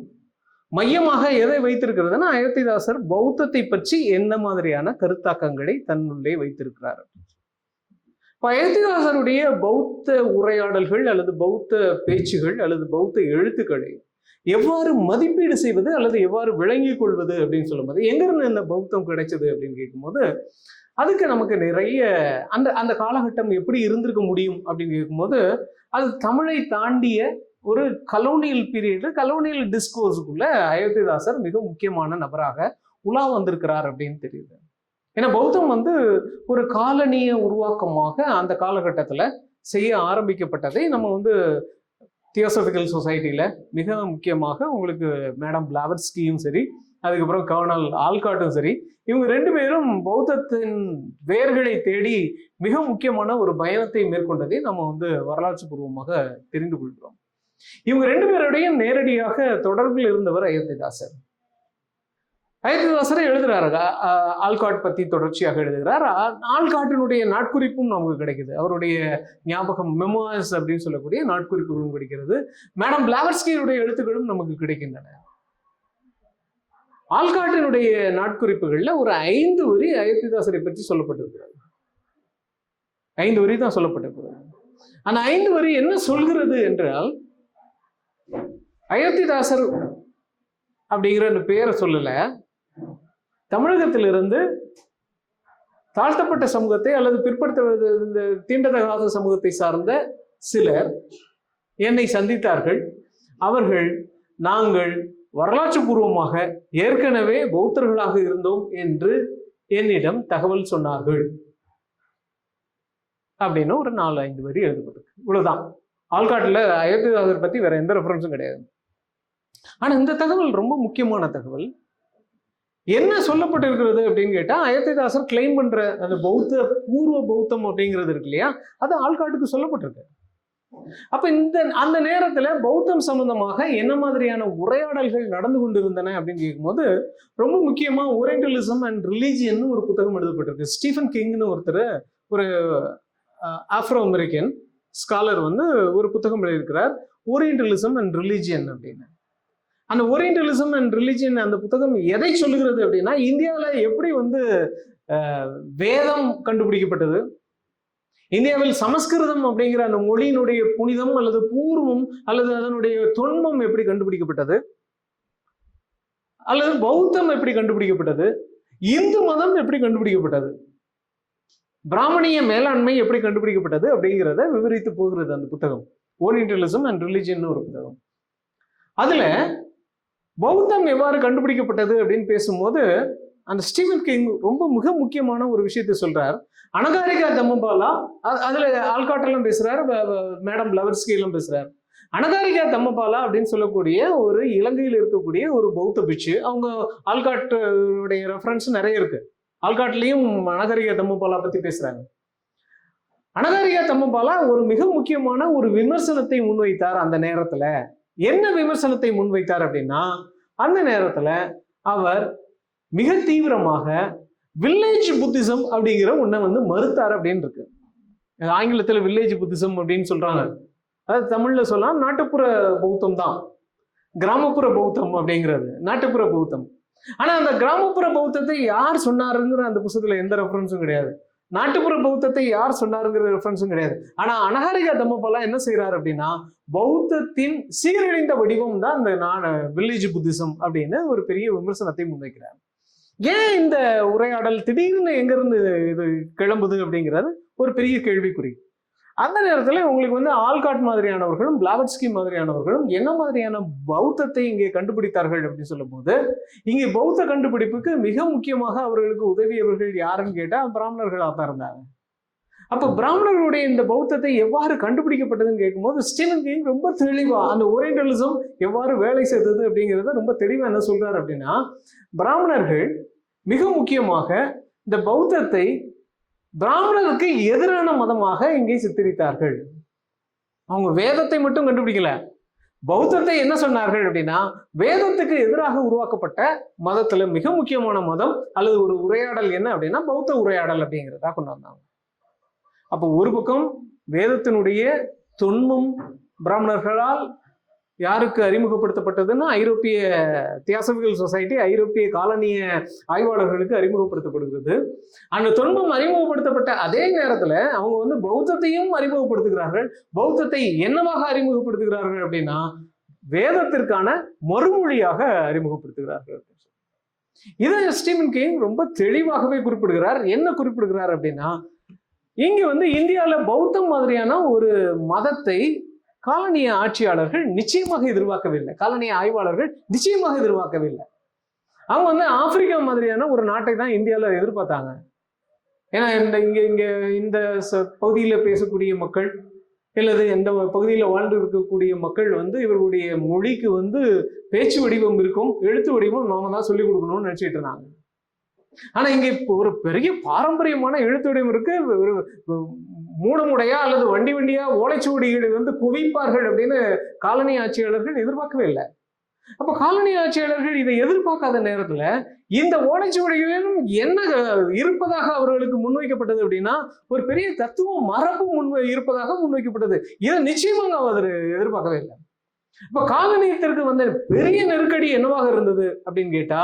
மையமாக எதை வைத்திருக்கிறதுனா அயோத்திதாசர் பௌத்தத்தை பற்றி என்ன மாதிரியான கருத்தாக்கங்களை தன்னுள்ளே வைத்திருக்கிறார். அயோத்திதாசருடைய பௌத்த உரையாடல்கள் அல்லது பௌத்த பேச்சுகள் அல்லது பௌத்த எழுத்துக்களை எவ்வாறு மதிப்பீடு செய்வது அல்லது எவ்வாறு விளங்கிக் கொள்வது அப்படின்னு சொல்லும்போது, எங்கிருந்து இந்த பௌத்தம் கிடைச்சது அப்படின்னு கேட்கும்போது, அதுக்கு நமக்கு நிறைய அந்த காலகட்டம் எப்படி இருந்திருக்க முடியும் அப்படின்னு கேட்கும்போது, அது தமிழை தாண்டிய ஒரு கலோனியல் பீரியட், கலோனியல் டிஸ்கோர்ஸுக்குள்ள அயோத்திதாசர் மிக முக்கியமான நபராக உலா வந்திருக்கிறார் அப்படின்னு தெரியுது. ஏன்னா பௌத்தம் ஒரு காலனிய உருவாக்கமாக அந்த காலகட்டத்துல செய்ய ஆரம்பிக்கப்பட்டதை நம்ம தியோசபிக்கல் சொசைட்டியில மிக முக்கியமாக உங்களுக்கு மேடம் பிளாவர்ஸ்கியும் சரி, அதுக்கப்புறம் கர்னல் ஆல்காட்டும் சரி, இவங்க 2 பேரும் பௌத்தத்தின் வேர்களை தேடி மிக முக்கியமான ஒரு பயணத்தை மேற்கொண்டதை நம்ம வரலாற்று பூர்வமாக தெரிந்து கொள்கிறோம். இவங்க 2 பேருடையும் நேரடியாக தொடர்பில் இருந்தவர் அயோத்திதாசர். அயோத்திதாசரை எழுதுறாரு, ஆல்காட் பத்தி தொடர்ச்சியாக எழுதுகிறார். ஆல்காட்டினுடைய நாட்குறிப்பும் நமக்கு கிடைக்குது, அவருடைய ஞாபகம் மெமோயர்ஸ் அப்படின்னு சொல்லக்கூடிய நாட்குறிப்புகளும் கிடைக்கிறது. மேடம் பிளாவர்ஸ்கியுடைய எழுத்துக்களும் நமக்கு கிடைக்கின்றன. ஆல்காட்டினுடைய நாட்குறிப்புகள்ல ஒரு 5 வரி அயோத்திதாசரை பற்றி சொல்லப்பட்டிருக்கிறது. 5 வரி தான் சொல்லப்பட்டிருக்கிறது. அந்த 5 வரி என்ன சொல்கிறது என்றால், அயோத்திதாசர் அப்படிங்கிற அந்த பெயரை சொல்லல, தமிழகத்திலிருந்து தாழ்த்தப்பட்ட சமூகத்தை அல்லது பிற்படுத்த தீண்டத்தகாத சமூகத்தை சார்ந்த சிலர் என்னை சந்தித்தார்கள். அவர்கள் நாங்கள் வரலாற்று பூர்வமாக ஏற்கனவே பௌத்தர்களாக இருந்தோம் என்று என்னிடம் தகவல் சொன்னார்கள் அப்படின்னு ஒரு 4-5 வரி எழுதப்பட்டிருக்கு. இவ்வளவுதான். ஆல்காட்டில் அயோத்திதாசர் பத்தி வேற எந்த ரெஃபரன்ஸும் கிடையாது. ஆனா இந்த தகவல் ரொம்ப முக்கியமான தகவல். என்ன சொல்லப்பட்டிருக்கிறது அப்படின்னு கேட்டா, அயோத்திதாசர் கிளைம் பண்ற அந்த பூர்வ பௌத்தம் அப்படிங்கிறது இருக்கு இல்லையா, அது ஆல்காட்டுக்கு சொல்லப்பட்டிருக்கு. அப்ப அந்த நேரத்துல பௌத்தம் சம்பந்தமாக என்ன மாதிரியான உரையாடல்கள் நடந்து கொண்டிருந்தன அப்படின்னு கேட்கும்போது, ரொம்ப முக்கியமா ஓரியன்டலிசம் அண்ட் ரிலீஜியன் ஒரு புத்தகம் எழுதப்பட்டிருக்கு. ஸ்டீஃபன் கிங்னு ஒருத்தர், ஒரு ஆப்ரோ அமெரிக்கன் ஸ்காலர் ஒரு புத்தகம் எழுதியிருக்கிறார், ஓரியன்டலிசம் அண்ட் ரிலீஜியன் அப்படின்னு. அந்த ஓரியன்டலிசம் அண்ட் ரிலிஜியன் அந்த புத்தகம் எதை சொல்லுகிறது அப்படின்னா, இந்தியாவில் எப்படி வேதம் கண்டுபிடிக்கப்பட்டது, இந்தியாவில் சமஸ்கிருதம் அப்படிங்கிற அந்த மொழியினுடைய புனிதம் அல்லது பூர்வம் அல்லது அதனுடைய தொன்மம் எப்படி கண்டுபிடிக்கப்பட்டது, அல்லது பௌத்தம் எப்படி கண்டுபிடிக்கப்பட்டது, இந்து மதம் எப்படி கண்டுபிடிக்கப்பட்டது, பிராமணிய மேலாண்மை எப்படி கண்டுபிடிக்கப்பட்டது அப்படிங்கிறத விவரித்து போகிறது அந்த புத்தகம். ஓரியன்டலிசம் அண்ட் ரிலிஜியன் ஒரு புத்தகம். அதுல பௌத்தம் எவ்வாறு கண்டுபிடிக்கப்பட்டது அப்படின்னு பேசும்போது, அந்த ஸ்டீஃபன் கிங் ரொம்ப மிக முக்கியமான ஒரு விஷயத்தை சொல்றார். அனகாரிகா தம்மபாலா, அதுல ஆல்காட்டெல்லாம் பேசுறாரு, மேடம் பிளவர்ஸ்கி எல்லாம் பேசுறாரு. அனகாரிகா தம்மபாலா அப்படின்னு சொல்லக்கூடிய ஒரு இலங்கையில் இருக்கக்கூடிய ஒரு பௌத்த பிட்சு. அவங்க ஆல்காட்டுடைய ரெஃபரன்ஸ் நிறைய இருக்கு. ஆல்காட்லயும் அனகாரிகா தம்மபாலா பத்தி பேசுறாங்க. அனகாரிகா தம்மபாலா ஒரு மிக முக்கியமான ஒரு விமர்சனத்தை முன்வைத்தார் அந்த நேரத்துல. என்ன விமர்சனத்தை முன்வைத்தார் அப்படின்னா, அந்த நேரத்துல அவர் மிக தீவிரமாக வில்லேஜ் புத்திசம் அப்படிங்கிற ஒன்றை வந்து மறுத்தார் அப்படின்னு இருக்கு. ஆங்கிலத்துல வில்லேஜ் புத்திசம் அப்படின்னு சொல்றாங்க. அது தமிழ்ல சொல்லலாம் நாட்டுப்புற பௌத்தம் தான். கிராமப்புற பௌத்தம் அப்படிங்கிறது நாட்டுப்புற பௌத்தம். ஆனா அந்த கிராமப்புற பௌத்தத்தை யார் சொன்னாருங்கிற அந்த புத்தகத்துல எந்த ரெஃபரன்ஸும் கிடையாது. நாட்டுப்புற பௌத்தத்தை யார் சொன்னாருங்கிற ரெஃபரன்ஸும் கிடையாது. ஆனா அனகாரிகா தம்மபாலா என்ன செய்யறாரு அப்படின்னா, பௌத்தத்தின் சீரழிந்த வடிவம் தான் இந்த வில்லேஜ் புத்திசம் அப்படின்னு ஒரு பெரிய விமர்சனத்தை முன்வைக்கிறார். ஏன் இந்த உரையாடல் திடீர்னு எங்க இருந்து இது கிளம்புது அப்படிங்கிறது ஒரு பெரிய கேள்விக்குறி. அந்த நேரத்தில் உங்களுக்கு வந்து ஆல்காட் மாதிரியானவர்களும் பிளாவட்ஸ்கி மாதிரியானவர்களும் என்ன மாதிரியான பௌத்தத்தை இங்கே கண்டுபிடித்தார்கள் அப்படின்னு சொல்லும் போது, இங்கே பௌத்த கண்டுபிடிப்புக்கு மிக முக்கியமாக அவர்களுக்கு உதவியவர்கள் யாருன்னு கேட்டால் பிராமணர்களாக தான் இருந்தாங்க. அப்போ பிராமணர்களுடைய இந்த பௌத்தத்தை எவ்வாறு கண்டுபிடிக்கப்பட்டதுன்னு கேட்கும்போது ஸ்டீவன் கிங் ரொம்ப தெளிவா அந்த ஓரியன்டலிசம் எவ்வாறு வேலை செய்தது அப்படிங்கிறத ரொம்ப தெளிவா என்ன சொல்றாரு அப்படின்னா, பிராமணர்கள் மிக முக்கியமாக இந்த பௌத்தத்தை பிராமணருக்கு எதிரான மதமாக இங்கே சித்தரித்தார்கள். அவங்க வேதத்தை மட்டும் கண்டுபிடிக்கல, பௌத்தத்தை என்ன சொன்னார்கள் அப்படின்னா, வேதத்துக்கு எதிராக உருவாக்கப்பட்ட மதத்துல மிக முக்கியமான மதம் அல்லது ஒரு உரையாடல் என்ன அப்படின்னா பௌத்த உரையாடல் அப்படிங்கிறதா கொண்டு வந்தாங்க. அப்போ ஒரு பக்கம் வேதத்தினுடைய தொன்மம் பிராமணர்களால் யாருக்கு அறிமுகப்படுத்தப்பட்டதுன்னா ஐரோப்பிய தியாசபிகல் சொசைட்டி, ஐரோப்பிய காலனிய ஆய்வாளர்களுக்கு அறிமுகப்படுத்தப்படுகிறது. அந்த தொன்மம் அறிமுகப்படுத்தப்பட்ட அதே நேரத்துல அவங்க வந்து பௌத்தத்தையும் அறிமுகப்படுத்துகிறார்கள். பௌத்தத்தை என்னவாக அறிமுகப்படுத்துகிறார்கள் அப்படின்னா வேதத்திற்கான மறுமொழியாக அறிமுகப்படுத்துகிறார்கள். இதை ஸ்டீவன் கிங் ரொம்ப தெளிவாகவே குறிப்பிடுகிறார். என்ன குறிப்பிடுகிறார் அப்படின்னா, இங்க வந்து இந்தியாவில பௌத்தம் மாதிரியான ஒரு மதத்தை காலனிய ஆட்சியாளர்கள் நிச்சயமாக எதிர்பார்க்கவில்லை, காலனிய ஆய்வாளர்கள் நிச்சயமாக எதிர்பார்க்கவில்லை. அவங்க வந்து ஆப்பிரிக்கா மாதிரியான ஒரு நாட்டை தான் இந்தியாவில் எதிர்பார்த்தாங்க. ஏன்னா இந்த பகுதியில் பேசக்கூடிய மக்கள் அல்லது எந்த பகுதியில் வாழ்ந்து இருக்கக்கூடிய மக்கள் வந்து இவர்களுடைய மொழிக்கு வந்து பேச்சு வடிவம் இருக்கும், எழுத்து வடிவம் நாம தான் சொல்லிக் கொடுக்கணும்னு நினைச்சிட்டு இருந்தாங்க. ஆனா இங்க இப்போ ஒரு பெரிய பாரம்பரியமான எழுத்து வடிவம் இருக்கு. ஒரு மூடமுடையா அல்லது வண்டி வண்டியா ஓலைச்சுவடிகளை வந்து குவிப்பார்கள் அப்படின்னு காலனி ஆட்சியாளர்கள் எதிர்பார்க்கவே இல்லை. அப்ப காலனி ஆட்சியாளர்கள் இதை எதிர்பார்க்காத நேரத்துல இந்த ஓலைச்சுவடிகளிலும் என்ன இருப்பதாக அவர்களுக்கு முன்வைக்கப்பட்டது அப்படின்னா ஒரு பெரிய தத்துவ மரபு இருப்பதாக முன்வைக்கப்பட்டது. இதை நிச்சயமாக அவர் எதிர்பார்க்கவே இல்லை. இப்ப காலனியத்திற்கு வந்த பெரிய நெருக்கடி என்னவாக இருந்தது அப்படின்னு கேட்டா,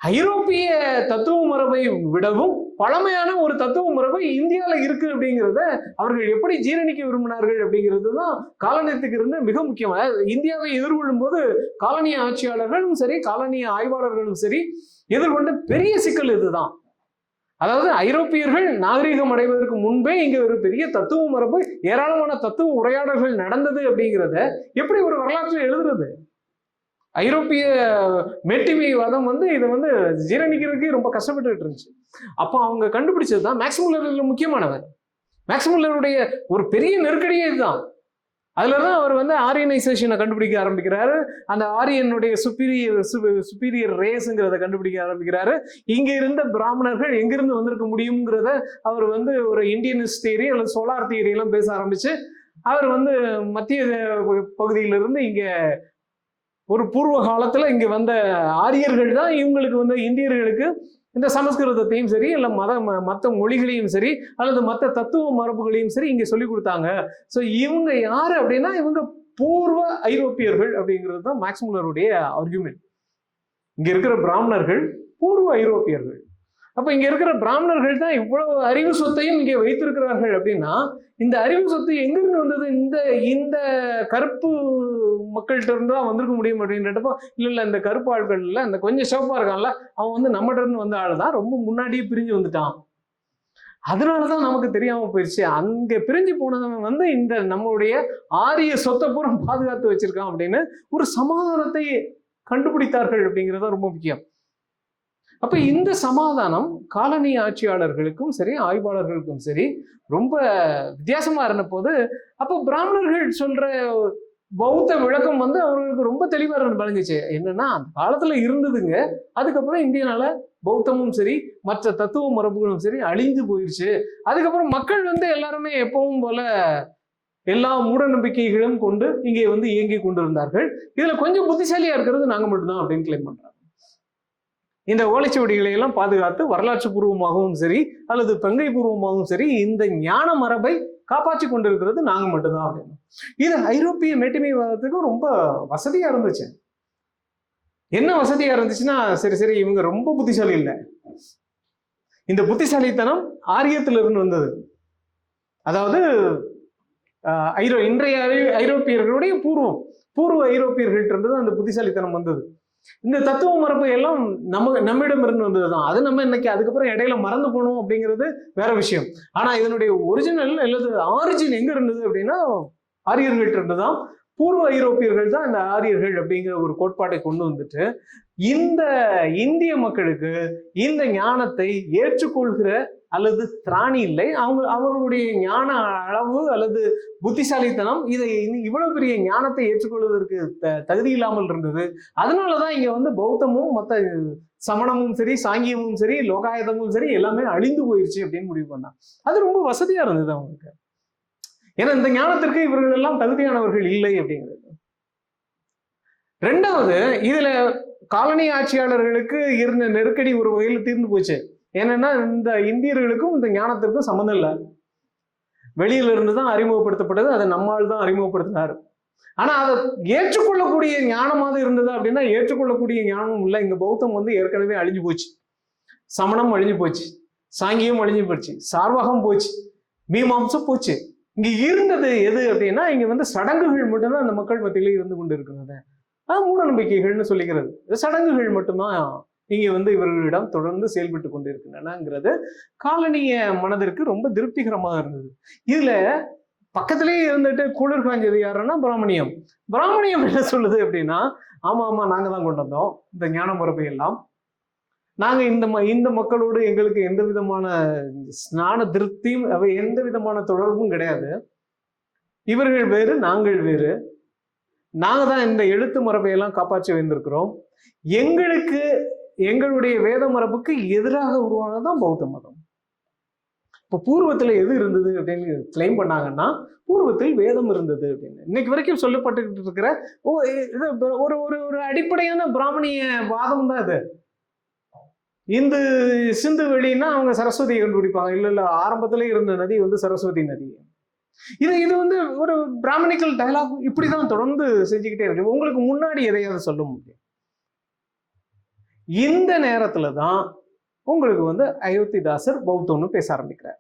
ஐரோப்பிய தத்துவ மரபை விடவும் பழமையான ஒரு தத்துவ மரபை இந்தியாவில் இருக்கு அப்படிங்கிறத அவர்கள் எப்படி ஜீரணிக்க விரும்பினார்கள் அப்படிங்கிறது தான் காலனியத்துக்கு இருந்து மிக முக்கியமான. இந்தியாவை எதிர்கொள்ளும் போது காலனிய ஆட்சியாளர்களும் சரி காலனிய ஆய்வாளர்களும் சரி எதிர்கொண்ட பெரிய சிக்கல் இதுதான். அதாவது ஐரோப்பியர்கள் நாகரிகம் அடைவதற்கு முன்பே இங்க ஒரு பெரிய தத்துவ மரபு, ஏராளமான தத்துவ உரையாடல்கள் நடந்தது அப்படிங்கிறத எப்படி ஒரு வரலாற்றில் எழுதுறது? ஐரோப்பிய மேட்டிமைவாதம் வந்து இதை வந்து ஜீரணிக்கிறதுக்கு ரொம்ப கஷ்டப்பட்டு இருந்துச்சு. அப்போ அவங்க கண்டுபிடிச்சது தான் மேக்ஸ் முல்லர் முக்கியமானவர். மேக்ஸ் முல்லருடைய ஒரு பெரிய நெருக்கடியே இதுதான். அதுலதான் அவர் வந்து ஆரியனைசேஷனை கண்டுபிடிக்க ஆரம்பிக்கிறாரு. அந்த ஆரியனுடைய சுப்பீரியர் ரேஸுங்கிறத கண்டுபிடிக்க ஆரம்பிக்கிறாரு. இங்க இருந்த பிராமணர்கள் எங்கிருந்து வந்திருக்க முடியுங்கிறத அவர் வந்து ஒரு இந்தியனிஸ்ட் தியரி அல்லது சோலார் தியரி எல்லாம் பேச ஆரம்பிச்சு அவர் வந்து மத்திய பகுதியிலிருந்து இங்க ஒரு பூர்வ காலத்துல இங்க வந்த ஆரியர்கள் தான் இவங்களுக்கு வந்து இந்தியர்களுக்கு இந்த சமஸ்கிருதத்தையும் சரி இல்லை மற்ற மொழிகளையும் சரி அல்லது மற்ற தத்துவ மரபுகளையும் சரி இங்க சொல்லி கொடுத்தாங்க. ஸோ இவங்க யாரு அப்படின்னா இவங்க பூர்வ ஐரோப்பியர்கள் அப்படிங்கிறது தான் மேக்ஸ் முல்லருடைய ஆர்குமெண்ட். இங்க இருக்கிற பிராமணர்கள் பூர்வ ஐரோப்பியர்கள். அப்ப இங்க இருக்கிற பிராமணர்கள் தான் இவ்வளவு அறிவு சொத்தையும் இங்கே வைத்திருக்கிறார்கள் அப்படின்னா இந்த அறிவு சொத்து எங்கிருந்து வந்தது? இந்த கருப்பு மக்கள்கிட்ட இருந்து தான் வந்திருக்க முடியும் அப்படின்றப்போ இல்ல இந்த கருப்பு ஆட்கள் இல்ல, இந்த கொஞ்சம் சிவப்பா இருக்கான்ல அவன் வந்து நம்மகிட்ட இருந்து வந்த ஆள் தான், ரொம்ப முன்னாடியே பிரிஞ்சு வந்துட்டான், அதனாலதான் நமக்கு தெரியாம போயிடுச்சு. அங்க பிரிஞ்சு போனவன் வந்து இந்த நம்மளுடைய ஆரிய சொத்தை பூரா பாதுகாத்து வச்சிருக்கான் அப்படின்னு ஒரு சமாதானத்தை கண்டுபிடித்தார்கள் அப்படிங்கிறது ரொம்ப முக்கியம். அப்ப இந்த சமாதானம் காலனி ஆட்சியாளர்களுக்கும் சரி ஆய்வாளர்களுக்கும் சரி ரொம்ப வித்தியாசமா இருந்த போது அப்போ பிராமணர்கள் சொல்ற பௌத்த விளக்கம் வந்து அவர்களுக்கு ரொம்ப தெளிவா வழங்குச்சு. என்னன்னா அந்த காலத்துல இருந்ததுங்க, அதுக்கப்புறம் இந்தியனால பௌத்தமும் சரி மற்ற தத்துவ மரபுகளும் சரி அழிந்து போயிருச்சு. அதுக்கப்புறம் மக்கள் வந்து எல்லாருமே எப்பவும் போல எல்லா மூட நம்பிக்கைகளும் கொண்டு இங்கே வந்து இயங்கி கொண்டிருந்தார்கள். இதுல கொஞ்சம் புத்திசாலியா இருக்கிறது நாங்க மட்டும்தான் அப்படின்னு கிளைம் பண்றாங்க. இந்த ஓலைச்சுவடிகளை எல்லாம் பாதுகாத்து வரலாற்று பூர்வமாகவும் சரி அல்லது பெங்கை பூர்வமாகவும் சரி இந்த ஞான மரபை காப்பாற்றி கொண்டிருக்கிறது நாங்க மட்டும்தான் அப்படின்னு. இது ஐரோப்பிய மேட்டுமைவாதத்துக்கும் ரொம்ப வசதியா இருந்துச்சு. என்ன வசதியா இருந்துச்சுன்னா, சரி சரி இவங்க ரொம்ப புத்திசாலி இல்லை, இந்த புத்திசாலித்தனம் ஆரியத்திலிருந்து வந்தது. அதாவது இன்றைய ஐரோப்பியர்களுடைய பூர்வ ஐரோப்பியர்கள்ட்ட இருந்து அந்த புத்திசாலித்தனம் வந்தது. இந்த தத்துவ மரபு எல்லாம் நம்மிடம் இருந்து வந்ததுதான். அது நம்ம இன்னைக்கு அதுக்கப்புறம் இடையில மறந்து போனோம் அப்படிங்கிறது வேற விஷயம். ஆனா இதனுடைய ஒரிஜினல் அல்லது ஆரிஜின் எங்க இருந்தது அப்படின்னா ஆரியர்கள்ட்ட இருந்துதான். பூர்வ ஐரோப்பியர்கள் தான் இந்த ஆரியர்கள் அப்படிங்கிற ஒரு கோட்பாட்டை கொண்டு வந்துட்டு இந்த இந்திய மக்களுக்கு இந்த ஞானத்தை ஏற்றுக்கொள்கிற அல்லது திராணி இல்லை, அவர்களுடைய ஞான அளவு அல்லது புத்திசாலித்தனம் இதை இவ்வளவு பெரிய ஞானத்தை ஏற்றுக்கொள்வதற்கு தகுதி இல்லாமல் இருந்தது. அதனாலதான் இங்க வந்து பௌத்தமும் மற்ற சமணமும் சரி சாங்கியமும் சரி லோகாயுதமும் சரி எல்லாமே அழிந்து போயிருச்சு அப்படின்னு முடிவு பண்ணா. அது ரொம்ப வசதியா இருந்தது அவங்களுக்கு. ஏன்னா இந்த ஞானத்திற்கு இவர்கள் எல்லாம் தகுதியானவர்கள் இல்லை அப்படிங்கிறது. ரெண்டாவது, இதுல காலனி ஆட்சியாளர்களுக்கு இருந்த நெருக்கடி ஒரு வகையில் தீர்ந்து போச்சு. ஏன்னா இந்த இந்தியர்களுக்கும் இந்த ஞானத்திற்கும் சம்மந்தம் இல்லை, வெளியில இருந்து தான் அறிமுகப்படுத்தப்பட்டது, அதை நம்மால் தான் அறிமுகப்படுத்தினார். ஆனா அதை ஏற்றுக்கொள்ளக்கூடிய ஞானமாக இருந்தது அப்படின்னா ஏற்றுக்கொள்ளக்கூடிய ஞானமும் இல்லை. இங்க பௌத்தம் வந்து ஏற்கனவே அழிஞ்சு போச்சு, சமணம் அழிஞ்சு போச்சு, சாங்கியம் அழிஞ்சு போச்சு, சார்வகம் போச்சு, மீமாம்சம் போச்சு. இங்க இருந்தது எது அப்படின்னா இங்க வந்து சடங்குகள் மட்டும்தான் அந்த மக்கள் மத்தியிலே இருந்து கொண்டு இருக்கிறது. மூட நம்பிக்கைகள்னு சொல்லிக்கிறது, சடங்குகள் மட்டும்தான் இங்க வந்து இவர்களிடம் தொடர்ந்து செயல்பட்டு கொண்டிருக்கின்றனங்கிறது காலனிய மனதிற்கு ரொம்ப திருப்திகரமாக இருந்தது. இதுல பக்கத்திலேயே இருந்துட்டு குளிர் காஞ்சது யாருன்னா பிராமணியம். பிராமணியம் என்ன சொல்லுது அப்படின்னா, ஆமா ஆமா நாங்க தான் கொண்டு வந்தோம் இந்த ஞான முறைமை எல்லாம், நாங்க இந்த மக்களோடு எங்களுக்கு எந்த விதமான ஸ்நான திருப்தியும் எந்த விதமான தொடர்பும் கிடையாது, இவர்கள் வேறு நாங்கள் வேறு, நாங்க தான் இந்த எழுத்து மரபையெல்லாம் காப்பாற்றி வைத்திருக்கிறோம், எங்களுடைய வேத மரபுக்கு எதிராக உருவானதுதான் பௌத்த மதம். இப்ப பூர்வத்துல எது இருந்தது அப்படின்னு கிளைம் பண்ணாங்கன்னா பூர்வத்தில் வேதம் இருந்தது அப்படின்னு இன்னைக்கு வரைக்கும் சொல்லப்பட்டு இருக்கிற ஒரு ஒரு அடிப்படையான பிராமணிய வாதம் தான் இது. இந்த சிந்து வெளின்னா அவங்க சரஸ்வதியை கண்டுபிடிப்பாங்க, இல்ல ஆரம்பத்திலே இருந்த நதி வந்து சரஸ்வதி நதி. இது வந்து ஒரு பிராமணிக்கல் டயலாக் இப்படிதான் தொடர்ந்து செஞ்சுக்கிட்டே இருக்கு. உங்களுக்கு முன்னாடி எதையாவது சொல்ல முடியும். இந்த நேரத்துலதான் உங்களுக்கு வந்து அயோத்திதாசர் பௌத்தம்னு பேச ஆரம்பிக்கிறார்.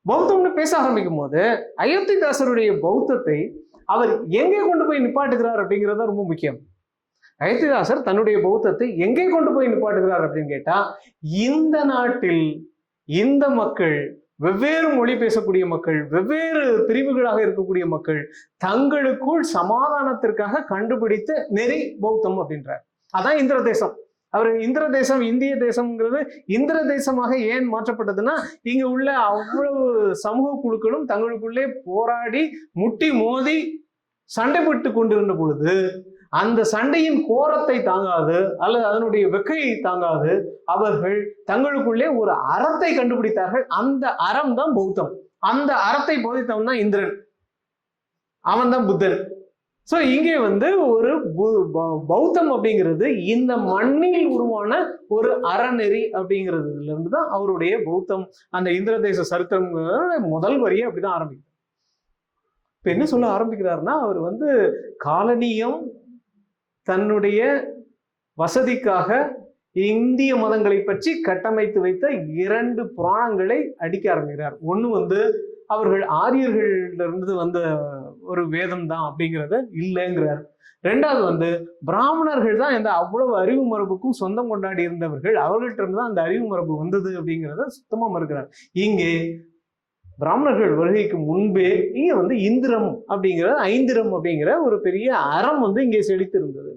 பௌத்தம்னு பேச ஆரம்பிக்கும் போது அயோத்திதாசருடைய பௌத்தத்தை அவர் எங்கே கொண்டு போய் நிப்பாட்டுகிறார் அப்படிங்கிறது ரொம்ப முக்கியம். அயோத்திதாசர் தன்னுடைய பௌத்தத்தை எங்கே கொண்டு போய் நிப்பாட்டுகிறார் அப்படின்னு கேட்டா, இந்த நாட்டில் இந்த மக்கள், வெவ்வேறு மொழி பேசக்கூடிய மக்கள், வெவ்வேறு பிரிவுகளாக இருக்கக்கூடிய மக்கள் தங்களுக்குள் சமாதானத்திற்காக கண்டுபிடித்த நெறி பௌத்தம் அப்படின்றார். அதான் இந்திர தேசம். அவர் இந்திர தேசம், இந்திய தேசம்ங்கிறது இந்திர தேசமாக ஏன் மாற்றப்பட்டதுன்னா, இங்க உள்ள அவ்வளவு சமூக குழுக்களும் தங்களுக்குள்ளே போராடி முட்டி மோதி சண்டைப்பட்டு கொண்டிருந்த பொழுது அந்த சண்டையின் கோரத்தை தாங்காது அல்லது அதனுடைய வெக்கையை தாங்காது அவர்கள் தங்களுக்குள்ளே ஒரு அறத்தை கண்டுபிடித்தார்கள். அந்த அறம் தான் பௌத்தம். அந்த அறத்தை போதித்தவன் தான் இந்திரன், அவன் தான் புத்தன். ஸோ இங்கே வந்து ஒரு பௌத்தம் அப்படிங்கிறது இந்த மண்ணில் உருவான ஒரு அறநெறி அப்படிங்கிறதுல இருந்து தான் அவருடைய பௌத்தம் அந்த இந்திர தேச சரித்திரம் முதல் வரியை அப்படிதான் ஆரம்பிக்கும். இப்ப என்ன சொல்ல ஆரம்பிக்கிறாருன்னா, அவர் வந்து காலனியம் தன்னுடைய வசதிக்காக இந்திய மதங்களை பற்றி கட்டமைத்து வைத்த 2 புராணங்களை அடிக்க ஆரம்பிக்கிறார். ஒண்ணு வந்து அவர்கள் ஆரியர்களிலிருந்து வந்த ஒரு வேதம் தான் அப்படிங்கிறத இல்லைங்கிறார். ரெண்டாவது வந்து பிராமணர்கள் தான் இந்த அவ்வளவு அறிவு மரபுக்கும் சொந்தம் கொண்டாடி இருந்தவர்கள், அவர்கள்ட்ட இருந்து தான் அந்த அறிவு மரபு வந்தது அப்படிங்கிறத சுத்தமா மறுக்கிறார். இங்கே பிராமணர்கள் வருகைக்கு முன்பே இங்க வந்து இந்திரம் அப்படிங்கிற ஐந்திரம் அப்படிங்கிற ஒரு பெரிய அறம் வந்து இங்கே செழித்து இருந்தது.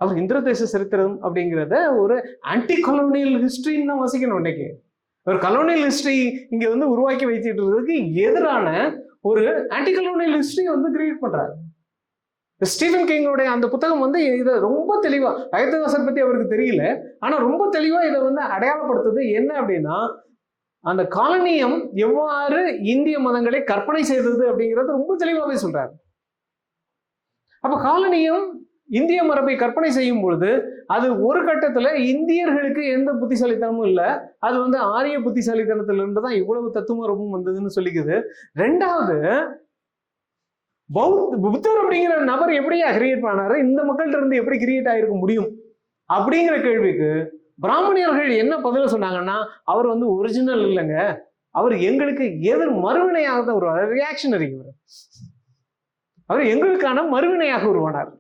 அவர் இந்திர தேச சரித்திரம் அப்படிங்கிறத ஒரு ஆன்டி கலோனியல் ஹிஸ்டரின்னு தான் வாசிக்கணும். இன்னைக்கு ஒரு கலோனியல் ஹிஸ்டரி இங்க வந்து உருவாக்கி வைத்துட்டு இருக்கிறதுக்கு எதிரான ஒரு ஆன்டி கலோனியல் ஹிஸ்டரி வந்து கிரியேட் பண்றாரு. ஸ்டீஃபன் கிங்கோடைய அந்த புத்தகம் வந்து இதை ரொம்ப தெளிவா, அயோத்திதாசர் பத்தி அவருக்கு தெரியல, ஆனா ரொம்ப தெளிவா இதை வந்து அடையாளப்படுத்துது. என்ன அப்படின்னா, அந்த காலனியம் எவ்வாறு இந்திய மதங்களை கற்பனை செய்தது அப்படிங்கிறது ரொம்ப தெளிவாகவே சொல்றாரு. அப்ப காலனியம் இந்திய மரபை கற்பனை செய்யும் பொழுது அது ஒரு கட்டத்துல இந்தியர்களுக்கு எந்த புத்திசாலித்தனமும் இல்லை, அது வந்து ஆரிய புத்திசாலித்தனத்துல இருந்துதான் இவ்வளவு தத்துவமரபும் வந்ததுன்னு சொல்லிக்குது. ரெண்டாவது, புத்தர் அப்படிங்கிற நபர் எப்படியா கிரியேட் பண்ணாரு, இந்த மக்கள்கிட்ட இருந்து எப்படி கிரியேட் ஆயிருக்க முடியும் அப்படிங்கிற கேள்விக்கு பிராமணியர்கள் என்ன பதில் சொன்னாங்கன்னா, அவர் வந்து ஒரிஜினல் இல்லைங்க, அவர் எங்களுக்கு எதிர் மறுவினையாக ஒரு ரியாக்ஷனரி, அவர் எங்களுக்கான மறுவினையாக உருவானார்,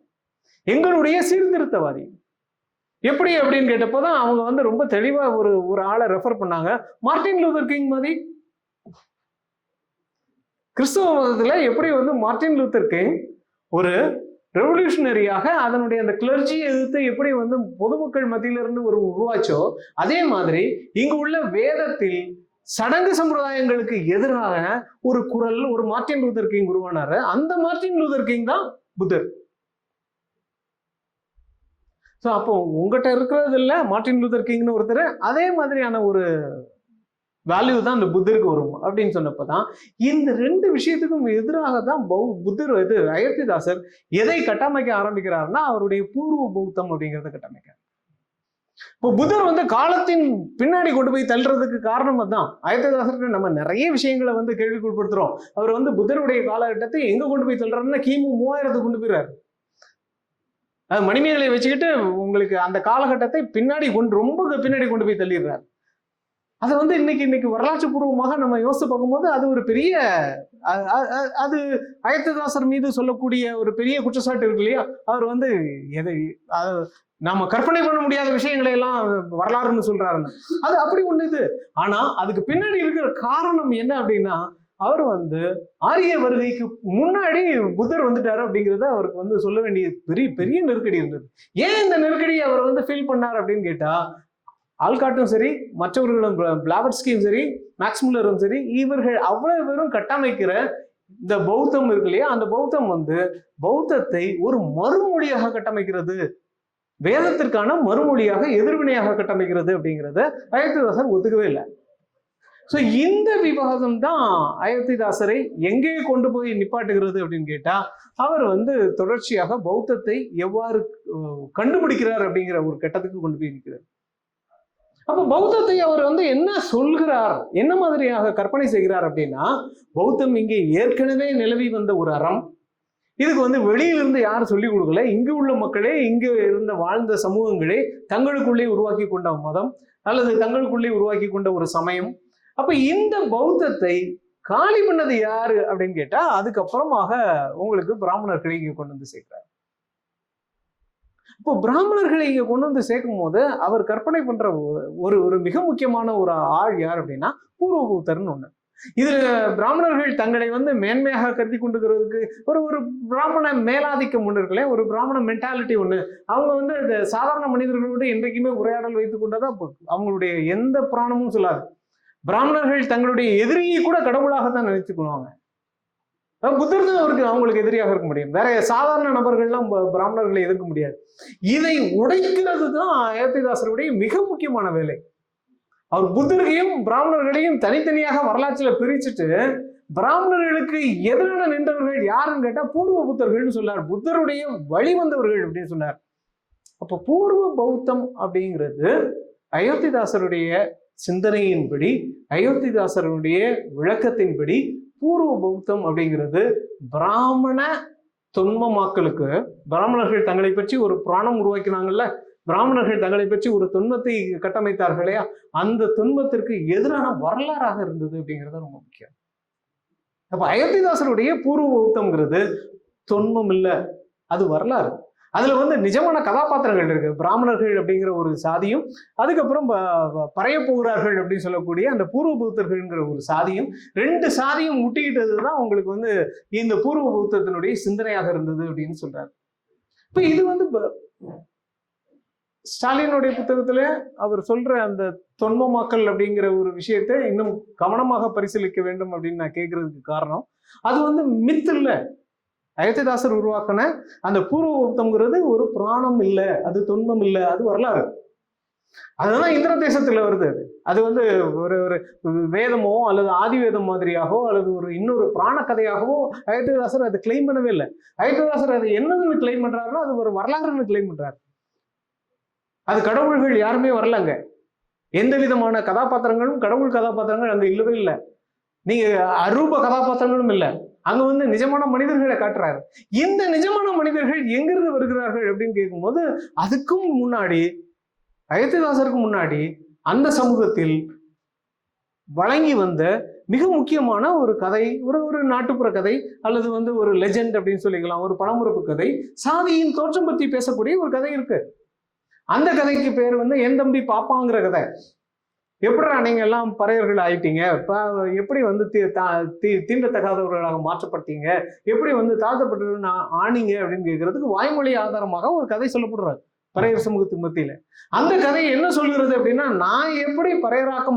எங்களுடைய சீர்திருத்தவாதி. எப்படி அப்படின்னு கேட்டப்போதான் அவங்க வந்து ரொம்ப தெளிவா ஒரு ஆளை ரெஃபர் பண்ணாங்க, மார்ட்டின் லூதர் கிங் மாதிரி. கிறிஸ்தவ மதத்துல எப்படி வந்து மார்ட்டின் லூதர் கிங் ஒரு ரெவல்யூஷனரியாக அதனுடைய அந்த கிளர்ச்சியை எதிர்த்து எப்படி வந்து பொதுமக்கள் மத்தியிலிருந்து உருவாச்சோ, அதே மாதிரி இங்கு உள்ள வேதத்தில் சடங்கு சம்பிரதாயங்களுக்கு எதிராக ஒரு குரல் ஒரு மார்ட்டின் லூதர் கிங் உருவானாரு. அந்த மார்ட்டின் லூதர் கிங் தான் புத்தர். ஸோ அப்போ உங்ககிட்ட இருக்கிறது இல்லை மார்ட்டின் லூதர் கிங்னு ஒருத்தர், அதே மாதிரியான ஒரு வேல்யூ தான் அந்த புத்தருக்கு வரும் அப்படின்னு சொன்னப்பதான் இந்த ரெண்டு விஷயத்துக்கும் எதிராக தான் புத்தர் அயோத்திதாசர் எதை கட்டமைக்க ஆரம்பிக்கிறாருன்னா அவருடைய பூர்வ பௌத்தம் அப்படிங்கிறத கட்டமைக்க. இப்போ புத்தர் வந்து காலத்தின் பின்னாடி கொண்டு போய் தள்ளுறதுக்கு காரணம் தான். அயோத்திதாசருக்கு நம்ம நிறைய விஷயங்களை வந்து கேள்விக்குட்படுத்துறோம். அவர் வந்து புத்தருடைய காலகட்டத்தை எங்க கொண்டு போய் தள்ளுறாருன்னா கிமு 3000 கொண்டு போயிறாரு. அது மணிமேகலை வச்சுக்கிட்டு உங்களுக்கு அந்த காலகட்டத்தை பின்னாடி ரொம்ப பின்னாடி கொண்டு போய் தள்ளிடுறாரு. அதை வந்து இன்னைக்கு வரலாற்று பூர்வமாக நம்ம யோசிச்சு பார்க்கும்போது அது ஒரு பெரிய அது அயோத்திதாசர் மீது சொல்லக்கூடிய ஒரு பெரிய குற்றச்சாட்டு இருக்கு இல்லையா. அவர் வந்து எதை நாம கற்பனை பண்ண முடியாத விஷயங்களை எல்லாம் வரலாறுன்னு சொல்றாருன்னு, அது அப்படி ஒண்ணு இது. ஆனா அதுக்கு பின்னாடி இருக்கிற காரணம் என்ன அப்படின்னா, அவர் வந்து ஆரிய வருகைக்கு முன்னாடி புத்தர் வந்துட்டாரு அப்படிங்கிறத அவருக்கு வந்து சொல்ல வேண்டிய பெரிய பெரிய நெருக்கடி இருந்தது. ஏன் இந்த நெருக்கடியை அவர் வந்து ஃபீல் பண்ணார் அப்படின்னு கேட்டா, ஆல்காட்டும் சரி, மற்றவர்களும் பிளாவட்ஸ்கியும் சரி, மேக்ஸ் முல்லரும் சரி, இவர்கள் அவ்வளவு பேரும் கட்டமைக்கிற இந்த பௌத்தம் இருக்கு இல்லையா, அந்த பௌத்தம் வந்து பௌத்தத்தை ஒரு மறுமொழியாக கட்டமைக்கிறது, வேதத்திற்கான மறுமொழியாக எதிர்வினையாக கட்டமைக்கிறது அப்படிங்கிறத அயோத்திதாசர் ஒத்துக்கவே இல்லை. ஸோ இந்த விவாதம் தான் அயோத்திதாசரை எங்கே கொண்டு போய் நிப்பாட்டுகிறது அப்படின்னு கேட்டா, அவர் வந்து தொடர்ச்சியாக பௌத்தத்தை எவ்வாறு கண்டுபிடிக்கிறார் அப்படிங்கிற ஒரு கட்டத்துக்கு கொண்டு போய் இருக்கிறார். அப்போ பௌத்தத்தை அவர் வந்து என்ன சொல்கிறார், என்ன மாதிரியாக கற்பனை செய்கிறார் அப்படின்னா, பௌத்தம் இங்கே ஏற்கனவே நிலவி வந்த ஒரு அறம், இதுக்கு வந்து வெளியிலிருந்து யாரும் சொல்லிக் கொடுக்கல, இங்கு உள்ள மக்களே, இங்கு இருந்த வாழ்ந்த சமூகங்களே தங்களுக்குள்ளே உருவாக்கி கொண்ட மதம் அல்லது தங்களுக்குள்ளே உருவாக்கி கொண்ட ஒரு சமயம். அப்ப இந்த பௌத்தத்தை காலி பண்ணது யாரு அப்படின்னு கேட்டா, அதுக்கப்புறமாக உங்களுக்கு பிராமணர்களை இங்க கொண்டு வந்து சேர்க்கிறார். இப்போ பிராமணர்களை இங்க கொண்டு வந்து சேர்க்கும் போது அவர் கற்பனை பண்ற ஒரு மிக முக்கியமான ஒரு ஆள் யார் அப்படின்னா பூர்வ பௌத்தர்னு ஒண்ணு. இதுல பிராமணர்கள் தங்களை வந்து மேன்மையாக கருதி கொண்டுக்கிறதுக்கு ஒரு பிராமண மேலாதிக்கம் ஒண்ணு இருக்குல்ல, ஒரு பிராமண மென்டாலிட்டி ஒண்ணு. அவங்க வந்து இந்த சாதாரண மனிதர்களோடு என்றைக்குமே உரையாடல் வைத்துக் கொண்டதான் அவங்களுடைய எந்த புராணமும் சொல்லாது. பிராமணர்கள் தங்களுடைய எதிரியை கூட கடவுளாகத்தான் நினைச்சுக்குவாங்க. புத்தர் தான் அவங்களுக்கு எதிரியாக இருக்க முடியும், வேற சாதாரண நபர்கள்லாம் பிராமணர்களை எதிர்க்க முடியாது. இதை உடைக்கிறது தான் அயோத்திதாசருடைய மிக முக்கியமான வேலை. அவர் புத்தர்களையும் பிராமணர்களையும் தனித்தனியாக வரலாற்றுல பிரிச்சுட்டு பிராமணர்களுக்கு எதிரான நின்றவர்கள் யாருன்னு கேட்டா பூர்வ புத்தர்கள்னு சொன்னார், புத்தருடைய வழி வந்தவர்கள் அப்படின்னு சொன்னார். அப்ப பூர்வ பௌத்தம் அப்படிங்கிறது அயோத்திதாசருடைய சிந்தனையின்படி, அயோத்திதாசருடைய விளக்கத்தின்படி பூர்வ பௌத்தம் அப்படிங்கிறது பிராமண தொன்மமாக்களுக்கு, பிராமணர்கள் தங்களை பற்றி ஒரு புராணம் உருவாக்கினாங்கல்ல, பிராமணர்கள் தங்களை பற்றி ஒரு தொன்மத்தை கட்டமைத்தார்களே, அந்த தொன்மத்திற்கு எதிரான வரலாறாக இருந்தது அப்படிங்கிறது ரொம்ப முக்கியம். அப்ப அயோத்திதாசருடைய பூர்வ பௌத்தம்ங்கிறது தொன்மம் இல்லை, அது வரலாறு. அதுல வந்து நிஜமான கதாபாத்திரங்கள் இருக்கு. பிராமணர்கள் அப்படிங்கிற ஒரு சாதியும், அதுக்கப்புறம் பறைய போகிறார்கள் அப்படின்னு சொல்லக்கூடிய அந்த பூர்வ பௌத்தர்கள்ங்கிற ஒரு சாதியும், ரெண்டு சாதியும் முட்டிக்கிட்டது தான் உங்களுக்கு வந்து இந்த பூர்வ பௌத்தத்தினுடைய சிந்தனையாக இருந்தது அப்படின்னு சொல்றாரு. இப்ப இது வந்து ஸ்டாலினுடைய புத்தகத்துல அவர் சொல்ற அந்த தொன்மமாக்கல் அப்படிங்கிற ஒரு விஷயத்தை இன்னும் கவனமாக பரிசீலிக்க வேண்டும் அப்படின்னு நான் கேட்கறதுக்கு காரணம், அது வந்து மித்து இல்ல. அயோத்திதாசர் உருவாக்கின அந்த பூர்வ பௌத்தம்ங்கிறது ஒரு புராணம் இல்லை, அது தொன்மம் இல்லை, அது வரலாறு. அதுதான் இந்திர தேசத்துல வருது. அது வந்து ஒரு ஒரு வேதமோ அல்லது ஆதி வேதம் மாதிரியாகவோ அல்லது ஒரு இன்னொரு புராண கதையாகவோ அயோத்திதாசர் அதை கிளைம் பண்ணவே இல்லை. அயோத்திதாசர் அது என்னதுன்னு கிளைம் பண்றாருன்னா அது ஒரு வரலாறுன்னு கிளைம் பண்றாரு. அது கடவுள்கள் யாருமே வரலங்க. எந்த விதமான கதாபாத்திரங்களும் கடவுள் கதாபாத்திரங்கள் அங்க இல்லவே இல்லை. நீங்க அரூப கதாபாத்திரங்களும் இல்லை. அங்க வந்து நிஜமான மனிதர்களை காட்டுறாரு. இந்த நிஜமான மனிதர்கள் எங்கிருந்து வருகிறார்கள் அப்படின்னு கேட்கும்போது, அதுக்கும் முன்னாடி அயோத்திதாசருக்கு முன்னாடி அந்த சமூகத்தில் வழங்கி வந்த மிக முக்கியமான ஒரு கதை, ஒரு நாட்டுப்புற கதை அல்லது வந்து ஒரு லெஜெண்ட் அப்படின்னு சொல்லிக்கலாம், ஒரு பழமுறுப்பு கதை, சாதியின் தோற்றம் பற்றி பேசக்கூடிய ஒரு கதை இருக்கு. அந்த கதைக்கு பேர் வந்து என் தம்பி பாப்பாங்கிற கதை. எப்படிடா நீங்க எல்லாம் பறையர்கள் ஆயிட்டீங்க, எப்படி வந்து தீண்டத்தகாதவர்களாக மாற்றப்பட்டீங்க, எப்படி வந்து தாழ்த்தப்பட்டு ஆனீங்க அப்படின்னு கேட்கறதுக்கு வாய்மொழி ஆதாரமாக ஒரு கதை சொல்லப்படுறாரு பறையர் சமூகத்துக்கு மத்தியில. அந்த கதை என்ன சொல்கிறது அப்படின்னா, நான் எப்படி பறையராக்க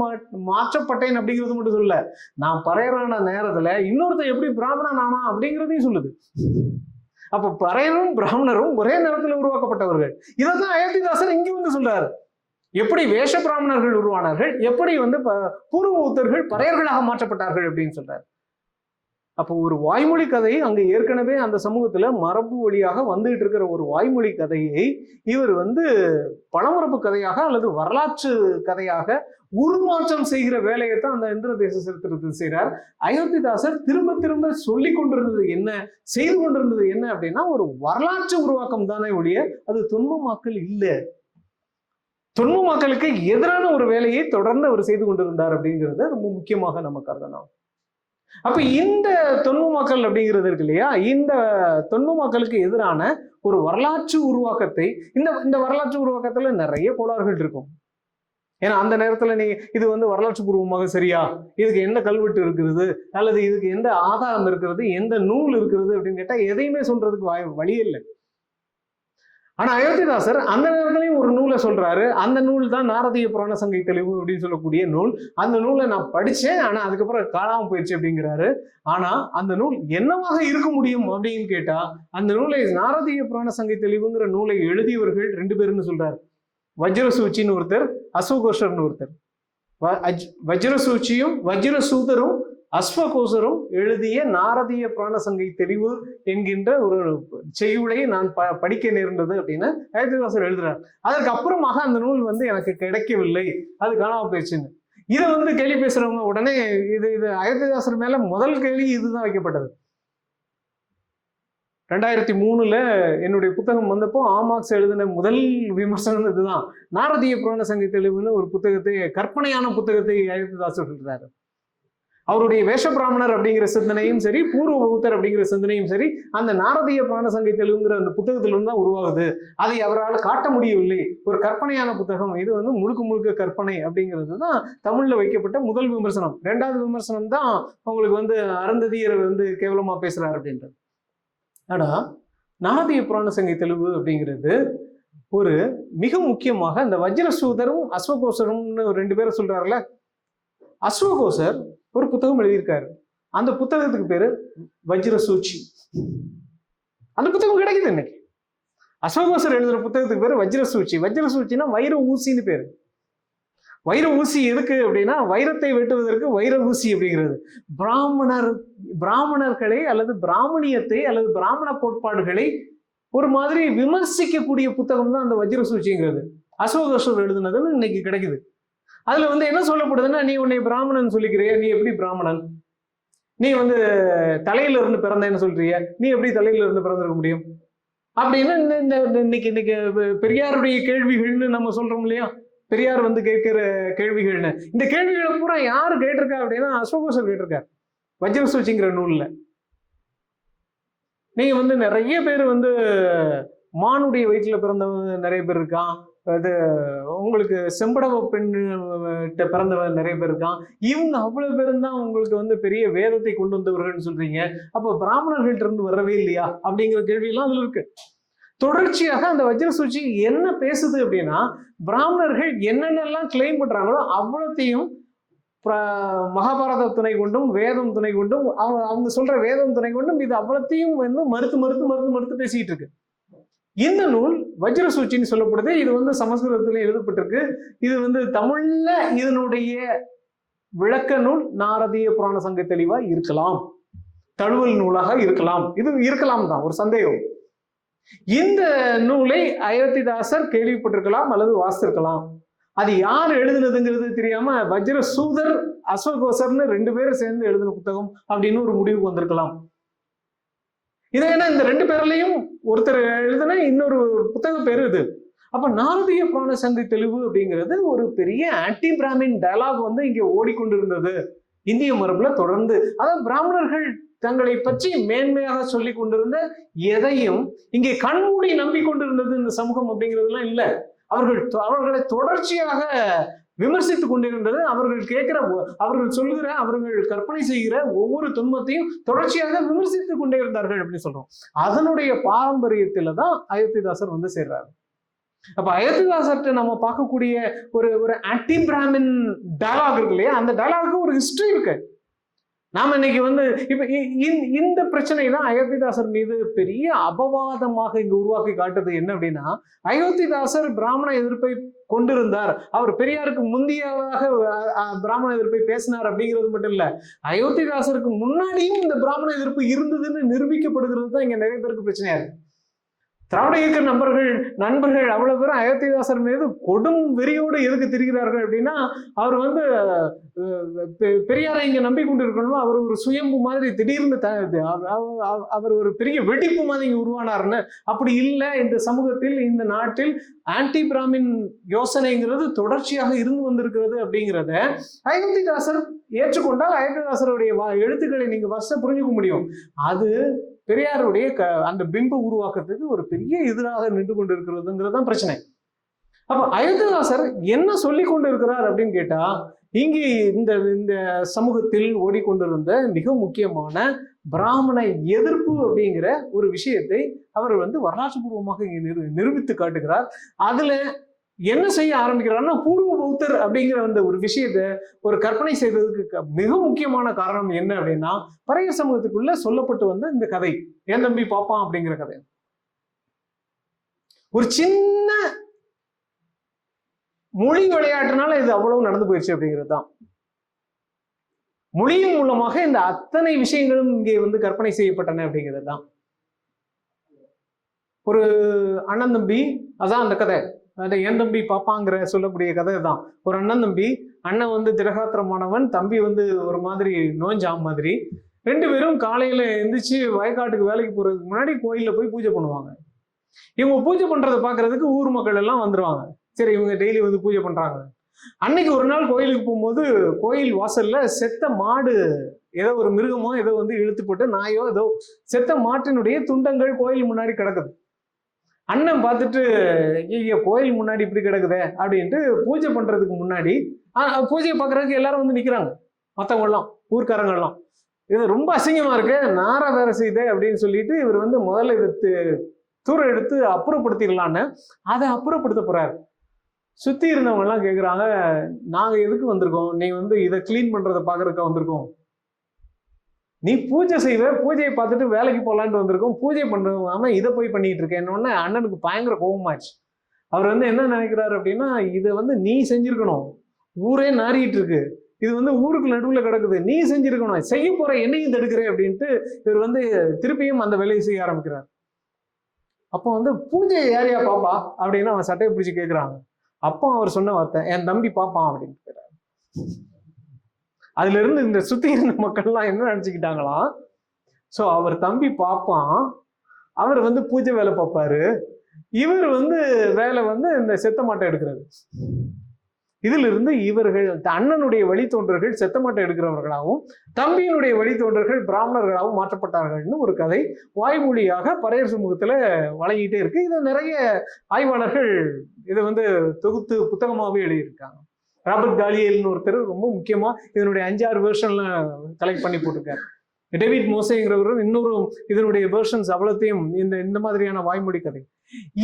மாற்றப்பட்டேன் அப்படிங்கிறது மட்டும் சொல்ல, நான் பறையரான நேரத்துல இன்னொருத்தர் எப்படி பிராமணன் ஆனா அப்படிங்கிறதையும் சொல்லுது. அப்ப பறையரும் பிராமணரும் ஒரே நேரத்தில் உருவாக்கப்பட்டவர்கள். இதைத்தான் அயோத்திதாசர் இங்க வந்து சொல்றாரு. எப்படி வேஷ பிராமணர்கள் உருவானார்கள், எப்படி வந்து பூர்வ பௌத்தர்கள் பறையர்களாக மாற்றப்பட்டார்கள் அப்படின்னு சொல்றாரு. அப்போ ஒரு வாய்மொழி கதை அங்க ஏற்கனவே அந்த சமூகத்துல மரபு வழியாக வந்துகிட்டு இருக்கிற ஒரு வாய்மொழி கதையை இவர் வந்து பழமரபு கதையாக அல்லது வரலாற்று கதையாக உருமாற்றம் செய்கிற வேலையை தான் அந்த இந்திர தேச சரித்திரத்தில் செய்கிறார். அயோத்திதாசர் திரும்ப திரும்ப சொல்லி கொண்டிருந்தது என்ன, செய்து கொண்டிருந்தது என்ன அப்படின்னா, ஒரு வரலாற்று உருவாக்கம் தானே ஒழிய அது தொன்மமாக்கல் இல்லை. தொன்மமாக்கலுக்கு எதிரான ஒரு வேலையை தொடர்ந்து அவர் செய்து கொண்டிருந்தார் அப்படிங்கிறத ரொம்ப முக்கியமாக நம்ம கருதணும். அப்ப இந்த தொன்மமாக்கல் அப்படிங்கிறது இருக்கு இல்லையா, இந்த தொன்மமாக்கலுக்கு எதிரான ஒரு வரலாற்று உருவாக்கத்தை, இந்த வரலாற்று உருவாக்கத்துல நிறைய கோளாறுகள் இருக்கும். ஏன்னா அந்த நேரத்துல நீங்க இது வந்து வரலாற்று பூர்வமாக சரியா, இதுக்கு என்ன கல்வெட்டு இருக்கிறது அல்லது இதுக்கு எந்த ஆதாரம் இருக்கிறது, எந்த நூல் இருக்கிறது அப்படின்னு கேட்டா எதையுமே சொல்றதுக்கு வழியே இல்லை. ஆனா அயோத்திதாசர் அந்த நேரத்திலையும் ஒரு நூலை சொல்றாரு. அந்த நூல் தான் நாரதிய புராண சங்கை தெளிவு அப்படின்னு சொல்லக்கூடிய நூல். அந்த நூலை நான் படிச்சேன், ஆனா அதுக்கப்புறம் காணாம போயிடுச்சு அப்படிங்கிறாரு. ஆனா அந்த நூல் என்னவாக இருக்க முடியும் அப்படின்னு கேட்டா, அந்த நூலை நாரதிய புராண சங்கை தெளிவுங்கிற நூலை எழுதியவர்கள் 2 பேருன்னு சொல்றாரு. வஜ்ரசூச்சின்னு ஒருத்தர், அஸ்வகோஷர்னு ஒருத்தர். வஜ்ரசூச்சியும் வஜ்ரசூதரும் அஸ்வகோசரும் எழுதிய நாரதிய புராணசங்கை தெளிவு என்கின்ற ஒரு செய்யுளை நான் படிக்க நேர்ந்தது அப்படின்னு அயோத்திதாசர் எழுதுறார். அதற்கு அப்புறமாக அந்த நூல் வந்து எனக்கு கிடைக்கவில்லை, அது காணாம போயிடுச்சுன்னு. இதை வந்து கேள்வி பேசுறவங்க உடனே இது அயோத்திதாசர் மேல முதல் கேள்வி இதுதான் வைக்கப்பட்டது. 2003 என்னுடைய புத்தகம் வந்தப்போ ஆமாக்ஸ் எழுதின முதல் விமர்சனம் இதுதான். நாரதிய புராண சங்கை தெளிவுன்னு ஒரு புத்தகத்தை, கற்பனையான புத்தகத்தை அயோத்திதாசர் சொல்றாரு. அவருடைய வேஷ பிராமணர் அப்படிங்கிற சிந்தனையும் சரி, பூர்வ பௌத்தர் அப்படிங்கிற சிந்தனையும் சரி, அந்த நாரதிய புராண சங்கை தெளிவுங்கிற அந்த புத்தகத்திலிருந்து தான் உருவாகுது. அதை அவரால் காட்ட முடியவில்லை. ஒரு கற்பனையான புத்தகம், இது வந்து முழுக்க முழுக்க கற்பனை அப்படிங்கிறது தான் தமிழ்ல வைக்கப்பட்ட முதல் விமர்சனம். 2வது விமர்சனம் தான் உங்களுக்கு வந்து அருந்ததியர் வந்து கேவலமா பேசுறாரு அப்படின்றது. ஆனா நாரதிய புராண சங்கை தெளிவு அப்படிங்கிறது ஒரு மிக முக்கியமாக இந்த வஜ்ரசூதரும் அஸ்வகோசரும்னு 2 பேரை சொல்றாருல. அஸ்வகோசர் ஒரு புத்தகம் எழுதியிருக்காரு. அந்த புத்தகத்துக்கு பேரு வஜ்ரசூச்சி. அந்த புத்தகம் கிடைக்குது இன்னைக்கு. அஸ்வகோசர் எழுதுற புத்தகத்துக்கு பேரு வஜ்ரசூச்சி. வஜ்ரசூச்சின்னா வைர ஊசின்னு பேரு. வைர ஊசி எதுக்கு அப்படின்னா, வைரத்தை வெட்டுவதற்கு வைர ஊசி அப்படிங்கிறது. பிராமணர்களை அல்லது பிராமணியத்தை அல்லது பிராமண கோட்பாடுகளை ஒரு மாதிரி விமர்சிக்கக்கூடிய புத்தகம் தான் அந்த வஜ்ரசூச்சிங்கிறது. அஸ்வகோசர் எழுதுனதுன்னு இன்னைக்கு கிடைக்குது. அதுல வந்து என்ன சொல்லப்படுதுன்னா, நீ உன்னை பிராமணன் சொல்லிக்கிறிய, நீ எப்படி பிராமணன்? நீ வந்து தலையில இருந்து பிறந்தேன்னு சொல்றிய, நீ எப்படி தலையில இருந்து பிறந்திருக்க முடியும் அப்படின்னு இன்னைக்கு பெரியாருடைய கேள்விகள்னு நம்ம சொல்றோம் இல்லையா, பெரியார் வந்து கேட்கிற கேள்விகள்னு. இந்த கேள்விகளை பூரா யாரு கேட்டிருக்கா அப்படின்னா அஸ்வகோசர் கேட்டிருக்கார் வஜ்ரசூச்சிங்கிற நூல்ல. நீங்க வந்து நிறைய பேர் வந்து மானுடைய வயிற்றுல பிறந்தவங்க நிறைய பேர் இருக்கான். அது உங்களுக்கு செம்படவ பெண் பிறந்தவர் நிறைய பேர் இருக்கான். இவங்க அவ்வளவு பேரும் தான் உங்களுக்கு வந்து பெரிய வேதத்தை கொண்டு வந்தவர்கள்னு சொல்றீங்க. அப்போ பிராமணர்கள்ட்ட இருந்து வரவே இல்லையா அப்படிங்கிற கேள்வியெல்லாம் அதுல இருக்கு. தொடர்ச்சியாக அந்த வஜ்ர சூச்சி என்ன பேசுது அப்படின்னா, பிராமணர்கள் என்னென்னலாம் கிளைம் பண்றாங்களோ அவ்வளத்தையும் மகாபாரத துணை கொண்டும், வேதம் துணை கொண்டும், அவங்க சொல்ற வேதம் துணை கொண்டும் இது அவ்வளத்தையும் வந்து மறுத்து பேசிட்டு இருக்கு. இந்த நூல் வஜ்ர சூச்சின்னு சொல்லப்படுது. இது வந்து சமஸ்கிருதத்துல எழுதப்பட்டிருக்கு. இது வந்து தமிழ்ல இதனுடைய விளக்க நூல் நாரதீய புராண சங்க தெளிவா இருக்கலாம், தழுவல் நூலாக இருக்கலாம். இது இருக்கலாம் தான், ஒரு சந்தேகம். இந்த நூலை அயோத்திதாசர் கேள்விப்பட்டிருக்கலாம் அல்லது வாசித்திருக்கலாம். அது யார் எழுதுனதுங்கிறது தெரியாம வஜ்ர சூதர், அஸ்வகோசர்னு 2 பேரும் சேர்ந்து எழுதின புத்தகம் அப்படின்னு ஒரு முடிவுக்கு வந்திருக்கலாம். இதை ஏன்னா இந்த 2 பேர்லையும் ஒருத்தர் எழுதுன இன்னொரு புத்தக பேரு இது. அப்ப நாரதீய புராண சந்தி தெளிவு அப்படிங்கிறது ஒரு பெரிய ஆன்டி பிராமின் டயலாக் வந்து இங்க ஓடிக்கொண்டிருந்தது இந்திய மரபுல தொடர்ந்து. அதாவது பிராமணர்கள் தங்களை பற்றி மேன்மையாக சொல்லி கொண்டிருந்த எதையும் இங்கே கண்மூடி நம்பிக்கொண்டிருந்தது இந்த சமூகம் அப்படிங்கிறதுலாம் இல்ல. அவர்களை தொடர்ச்சியாக விமர்சித்து கொண்டிருந்தது. அவர்கள் கேட்கிற, அவர்கள் சொல்லுகிற, அவர்கள் கற்பனை செய்கிற ஒவ்வொரு துன்பத்தையும் தொடர்ச்சியாக விமர்சித்து கொண்டே இருந்தார்கள் அப்படின்னு சொல்றோம். அதனுடைய பாரம்பரியத்துல தான் அயோத்திதாசர் வந்து சேர்றாரு. அப்ப அயோத்திதாசர்கிட்ட நம்ம பார்க்கக்கூடிய ஒரு ஆன்டி பிராமின் டயலாக் இருக்கு இல்லையா, அந்த டயலாக்கு ஒரு ஹிஸ்டரி இருக்கு. நாம இன்னைக்கு வந்து இப்ப இந்த பிரச்சனை தான் அயோத்திதாசர் மீது பெரிய அபவாதமாக இங்கு உருவாக்கி காட்டுது. என்ன அப்படின்னா, அயோத்திதாசர் பிராமண எதிர்ப்பை கொண்டிருந்தார், அவர் பெரியாருக்கு முந்தையதாக பிராமண எதிர்ப்பை பேசினார் அப்படிங்கிறது மட்டும் இல்ல, அயோத்திதாசருக்கு முன்னாடியும் இந்த பிராமண எதிர்ப்பு இருந்ததுன்னு நிரூபிக்கப்படுகிறது தான் இங்க நிறைய பேருக்கு பிரச்சனையா இருக்கு. திராவிட இயக்க நண்பர்கள் அவ்வளவு பேரும் அயோத்திதாசர் மீது கொடும் வெறியோடு எதுக்கு திரிகிறார்கள் அப்படின்னா, அவர் வந்து பெரியாரை இங்க நம்பிக்கொண்டு இருக்கணும், அவர் ஒரு சுயம்பு மாதிரி திடீர்னு அவர் ஒரு பெரிய வெடிப்பு மாதிரி இங்க உருவானார்னு. அப்படி இல்லை. இந்த சமூகத்தில், இந்த நாட்டில் ஆன்டி பிராமின் யோசனைங்கிறது தொடர்ச்சியாக இருந்து வந்திருக்கிறது அப்படிங்கிறத அயோத்திதாசர் ஏற்றுக்கொண்டால் அயோத்திதாசருடைய எழுத்துக்களை நீங்க ஃபர்ஸ்ட் புரிஞ்சுக்க முடியும். அது பெரியாருடைய அந்த பிம்ப உருவாக்கத்துக்கு ஒரு பெரிய எதிராக நின்று கொண்டு இருக்கிறதுங்கிறது தான் பிரச்சனை. அப்ப அயோத்திதாசர் என்ன சொல்லி கொண்டு இருக்கிறார் அப்படின்னு கேட்டா, இங்கே இந்த சமூகத்தில் ஓடிக்கொண்டிருந்த மிக முக்கியமான பிராமண எதிர்ப்பு அப்படிங்கிற ஒரு விஷயத்தை அவர் வந்து வரலாற்று பூர்வமாக இங்கே நிரூபித்து காட்டுகிறார். அதுல என்ன செய்ய ஆரம்பிக்கிறார்னா, பூர்வ பௌத்தர் அப்படிங்கிற அந்த ஒரு விஷயத்த ஒரு கற்பனை செய்ததுக்கு மிக முக்கியமான காரணம் என்ன அப்படின்னா, பறையர் சமூகத்துக்குள்ள சொல்லப்பட்டு வந்த இந்த கதை, என் தம்பி பாப்பான் அப்படிங்கிற கதை. ஒரு சின்ன மொழி விளையாட்டுனால இது அவ்வளவு நடந்து போயிடுச்சு அப்படிங்கிறது தான். மொழியின் மூலமாக இந்த அத்தனை விஷயங்களும் இங்கே வந்து கற்பனை செய்யப்பட்டன அப்படிங்கிறது தான். ஒரு அண்ணன் தம்பி, அதான் அந்த கதை, என் தம்பி பாப்பாங்கிற சொல்லக்கூடிய கதை தான். ஒரு அண்ணன் தம்பி, அண்ணன் வந்து திரகாத்திரமானவன், தம்பி வந்து ஒரு மாதிரி நோஞ்சாம் மாதிரி. 2 பேரும் காலையில எந்திரிச்சு வயக்காட்டுக்கு வேலைக்கு போறதுக்கு முன்னாடி கோயில்ல போய் பூஜை பண்ணுவாங்க. இவங்க பூஜை பண்றதை பாக்குறதுக்கு ஊர் மக்கள் எல்லாம் வந்துருவாங்க. சரி, இவங்க டெய்லி வந்து பூஜை பண்றாங்க. அன்னைக்கு ஒரு நாள் கோயிலுக்கு போகும்போது கோயில் வாசல்ல செத்த மாடு, ஏதோ ஒரு மிருகமோ ஏதோ வந்து இழுத்து போட்டு, நாயோ ஏதோ செத்த மாட்டினுடைய துண்டங்கள் கோயில் முன்னாடி கிடக்குது. அண்ணன் பார்த்துட்டு, ஐயோ கோயில் முன்னாடி இப்படி கிடக்குதே அப்படின்ட்டு பூஜை பண்றதுக்கு முன்னாடி பூஜையை பார்க்கறதுக்கு எல்லாரும் வந்து நிக்கிறாங்க, மற்றவங்கெல்லாம் ஊர்க்காரங்கெல்லாம். இது ரொம்ப அசிங்கமா இருக்கு, நாரா வேற செய்யுது அப்படின்னு சொல்லிட்டு இவர் வந்து முதல்ல இதை தூர எடுத்து அப்புறப்படுத்திடலான்னு அதை அப்புறப்படுத்த போறாரு. சுத்தி இருந்தவங்க எல்லாம் கேட்குறாங்க, நாங்க எதுக்கு வந்திருக்கோம், நீ வந்து இதை கிளீன் பண்றதை பாக்குறதுக்கா வந்திருக்கோம், நீ பூஜை செய்வ, பூஜையை பார்த்துட்டு வேலைக்கு போகலான்ட்டு வந்திருக்கோம், பூஜை பண்ணுவாம இதை போய் பண்ணிட்டு இருக்கேன்னு அண்ணனுக்கு பயங்கர கோபமாச்சு. அவர் வந்து என்ன நினைக்கிறாரு அப்படின்னா, இதை வந்து நீ செஞ்சிருக்கணும், ஊரே நாறிட்டு இருக்கு, இது வந்து ஊருக்கு நடுவில் கிடக்குது, நீ செஞ்சிருக்கணும், செய்ய போற என்னையும் தடுக்கிறேன் அப்படின்ட்டு இவர் வந்து திருப்பியும் அந்த வேலையை செய்ய ஆரம்பிக்கிறார். அப்போ வந்து பூஜை யாரையா பாப்பா அப்படின்னு அவன் சட்டையை பிடிச்சி கேட்குறாங்க. அப்போ அவர் சொன்ன வார்த்தை, என் தம்பி பாப்பான் அப்படின்னு கேட்கிறார். அதுல இருந்து இந்த சுத்தி இருந்த மக்கள்லாம் என்ன நினைச்சுக்கிட்டாங்களாம், சோ அவர் தம்பி பாப்பான், அவர் வந்து பூஜை வேலை பார்ப்பாரு, இவர் வந்து வேலை வந்து இந்த செத்த மாட்டை எடுக்கிறது. இதுல இருந்து இவர்கள் அண்ணனுடைய வழித்தோன்றர்கள் செத்த மாட்டை எடுக்கிறவர்களாகவும், தம்பியினுடைய வழித்தோன்றர்கள் பிராமணர்களாகவும் மாற்றப்பட்டார்கள்னு ஒரு கதை வாய்மொழியாக பறையர் சமூகத்துல வழங்கிட்டே இருக்கு. இதை நிறைய ஆய்வாளர்கள் இதை வந்து தொகுத்து புத்தகமாகவே எழுதியிருக்காங்க. ராபர்ட் காலியல்னு ஒருத்தர் ரொம்ப முக்கியமா இதனுடைய 5-6 வெர்ஷன்ல கலெக்ட் பண்ணி போட்டிருக்காரு. டேவிட் மோசேங்கிறவரும் இன்னொரு இதனுடைய வெர்ஷன்ஸ் அவ்வளோத்தையும் இந்த மாதிரியான வாய்மொழி கதை.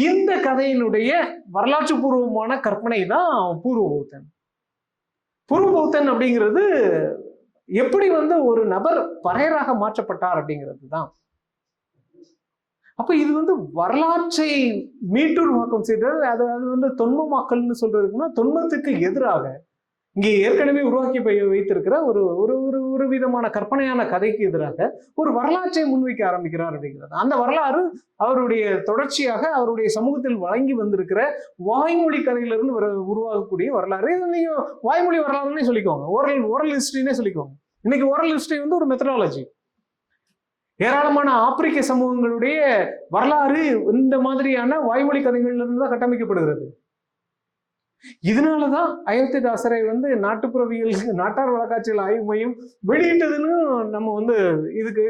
இந்த கதையினுடைய வரலாற்று பூர்வமான கற்பனை தான் பூர்வ பௌத்தன். பூர்வ பௌத்தன் அப்படிங்கிறது எப்படி ஒரு நபர் பறையராக மாற்றப்பட்டார் அப்படிங்கிறது தான். அப்ப இது வரலாற்றை மீட்டுருவாக்கம் செய்தது. அது தொன்மமாக்கல்னு சொல்றதுக்குன்னா தொன்மத்துக்கு எதிராக இங்கே ஏற்கனவே உருவாக்கி வைத்திருக்கிற ஒரு ஒரு ஒரு விதமான கற்பனையான கதைக்கு எதிராக ஒரு வரலாற்றை முன்வைக்க ஆரம்பிக்கிறார் அப்படிங்கிறது. அந்த வரலாறு அவருடைய தொடர்ச்சியாக அவருடைய சமூகத்தில் வழங்கி வந்திருக்கிற வாய்மொழி கதையிலிருந்து உருவாகக்கூடிய வரலாறு. இது நீங்க வாய்மொழி வரலாறுன்னே சொல்லிக்கோங்க, ஓரல் ஹிஸ்டரினே சொல்லிக்கோங்க. இன்னைக்கு ஓரல் ஹிஸ்டரி ஒரு மெத்தடாலஜி. ஏராளமான ஆப்பிரிக்க சமூகங்களுடைய வரலாறு இந்த மாதிரியான வாய்மொழி கதைகள்ல இருந்து தான் கட்டமைக்கப்படுகிறது. இதனாலதான் அயோத்திதாசரை நாட்டுப்புறவியல் நாட்டார் வழக்காட்சியல் ஆய்வு மையம் வெளியிட்டதுன்னு நம்ம இதுக்கு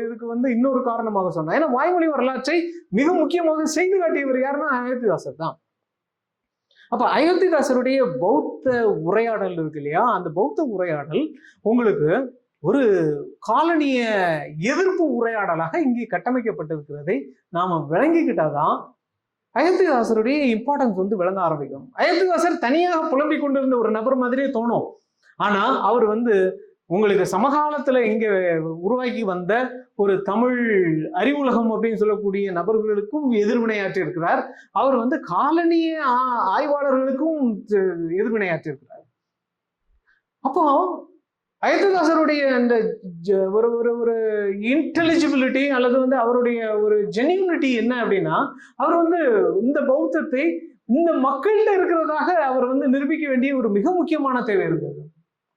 இன்னொரு காரணமாக சொன்னோம். ஏன்னா வாய்மொழி வரலாற்றை மிக முக்கியமாக செய்து காட்டியவர் யாருன்னா அயோத்திதாசர் தான். அப்ப அயோத்திதாசருடைய பௌத்த உரையாடல் இருக்கு இல்லையா, அந்த பௌத்த உரையாடல் உங்களுக்கு ஒரு காலனிய எதிர்ப்பு உரையாடலாக இங்கே கட்டமைக்கப்பட்டிருக்கிறதை நாம விளங்கிக்கிட்டாதான் அயோத்திதாசருடைய இம்பார்ட்டன்ஸ் விளங்க ஆரம்பிக்கும். அயோத்திதாசர் தனியாக புலம்பிக் கொண்டிருந்த ஒரு நபர் மாதிரியே தோணும். ஆனா அவர் உங்களுக்கு சமகாலத்துல இங்க உருவாக்கி வந்த ஒரு தமிழ் அறிவுலகம் அப்படின்னு சொல்லக்கூடிய நபர்களுக்கும் எதிர்வினையாற்றி இருக்கிறார். அவர் காலனிய ஆய்வாளர்களுக்கும் எதிர்வினையாற்றி இருக்கிறார். அப்போ அயோத்திதாசருடைய அந்த ஒரு ஒரு இன்டெலிஜிபிலிட்டி அல்லது அவருடைய ஒரு ஜென்யூனிட்டி என்ன அப்படின்னா, அவர் இந்த பௌத்தத்தை இந்த மக்கள்கிட்ட இருக்கிறதாக அவர் நிரூபிக்க வேண்டிய ஒரு மிக முக்கியமான தேவை இருந்தது.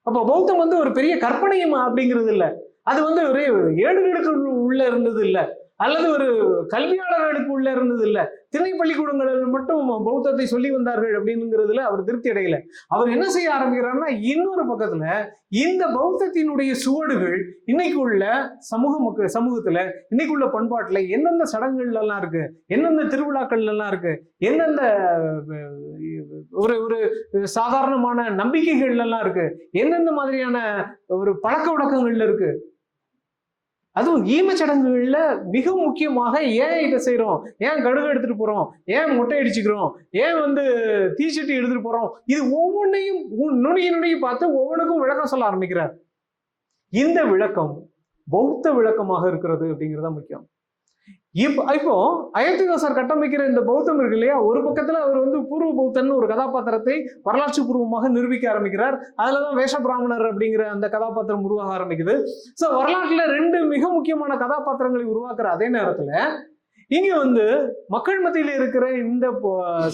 அப்போ பௌத்தம் ஒரு பெரிய கற்பனையும் அப்படிங்கிறது இல்லை, அது ஒரு ஏடுகளுக்கு உள்ள இருந்தது இல்லை, அல்லது ஒரு கல்வியாளர்களுக்கு உள்ள இருந்தது இல்லை, திணை பள்ளிக்கூடங்களில் மட்டும் பௌத்தத்தை சொல்லி வந்தார்கள் அப்படிங்கிறதுல அவர் திருப்தி அடையல. அவர் என்ன செய்ய ஆரம்பிக்கிறார்னா, இன்னொரு பக்கத்துல இந்த பௌத்தத்தினுடைய சுவடுகள் இன்னைக்கு உள்ள சமூகத்துல இன்னைக்கு உள்ள பண்பாட்டுல எந்தெந்த சடங்குகள் எல்லாம் இருக்கு, எந்தெந்த திருவிழாக்கள் எல்லாம் இருக்கு, எந்தெந்த ஒரு ஒரு சாதாரணமான நம்பிக்கைகள் எல்லாம் இருக்கு, எந்தெந்த மாதிரியான ஒரு பழக்க வழக்கங்கள்ல இருக்கு, அதுவும் ஈமச்சடங்குகள்ல மிக முக்கியமாக ஏன் இதை செய்யறோம், ஏன் கடுகு எடுத்துட்டு போறோம், ஏன் மொட்டை அடிச்சுக்கிறோம், ஏன் தீச்சட்டி எடுத்துட்டு போறோம், இது ஒவ்வொன்றையும் நுனியை பார்த்து ஒவ்வொன்றுக்கும் விளக்கம் சொல்ல ஆரம்பிக்கிறார். இந்த விளக்கம் பௌத்த விளக்கமாக இருக்கிறது அப்படிங்கிறதா முக்கியம். இப்போ அயோத்திதாசர் கட்டமைக்கிற இந்த பௌத்தம் இருக்கு இல்லையா, ஒரு பக்கத்துல அவர் பூர்வ பௌத்தன் ஒரு கதாபாத்திரத்தை வரலாற்று பூர்வமாக நிரூபிக்க ஆரம்பிக்கிறார். அதுலதான் வேஷ பிராமணர் அப்படிங்கிற அந்த கதாபாத்திரம் உருவாக ஆரம்பிக்குது. சோ வரலாற்றுல ரெண்டு மிக முக்கியமான கதாபாத்திரங்களை உருவாக்குற அதே நேரத்துல இங்க மக்கள் மத்தியில இருக்கிற இந்த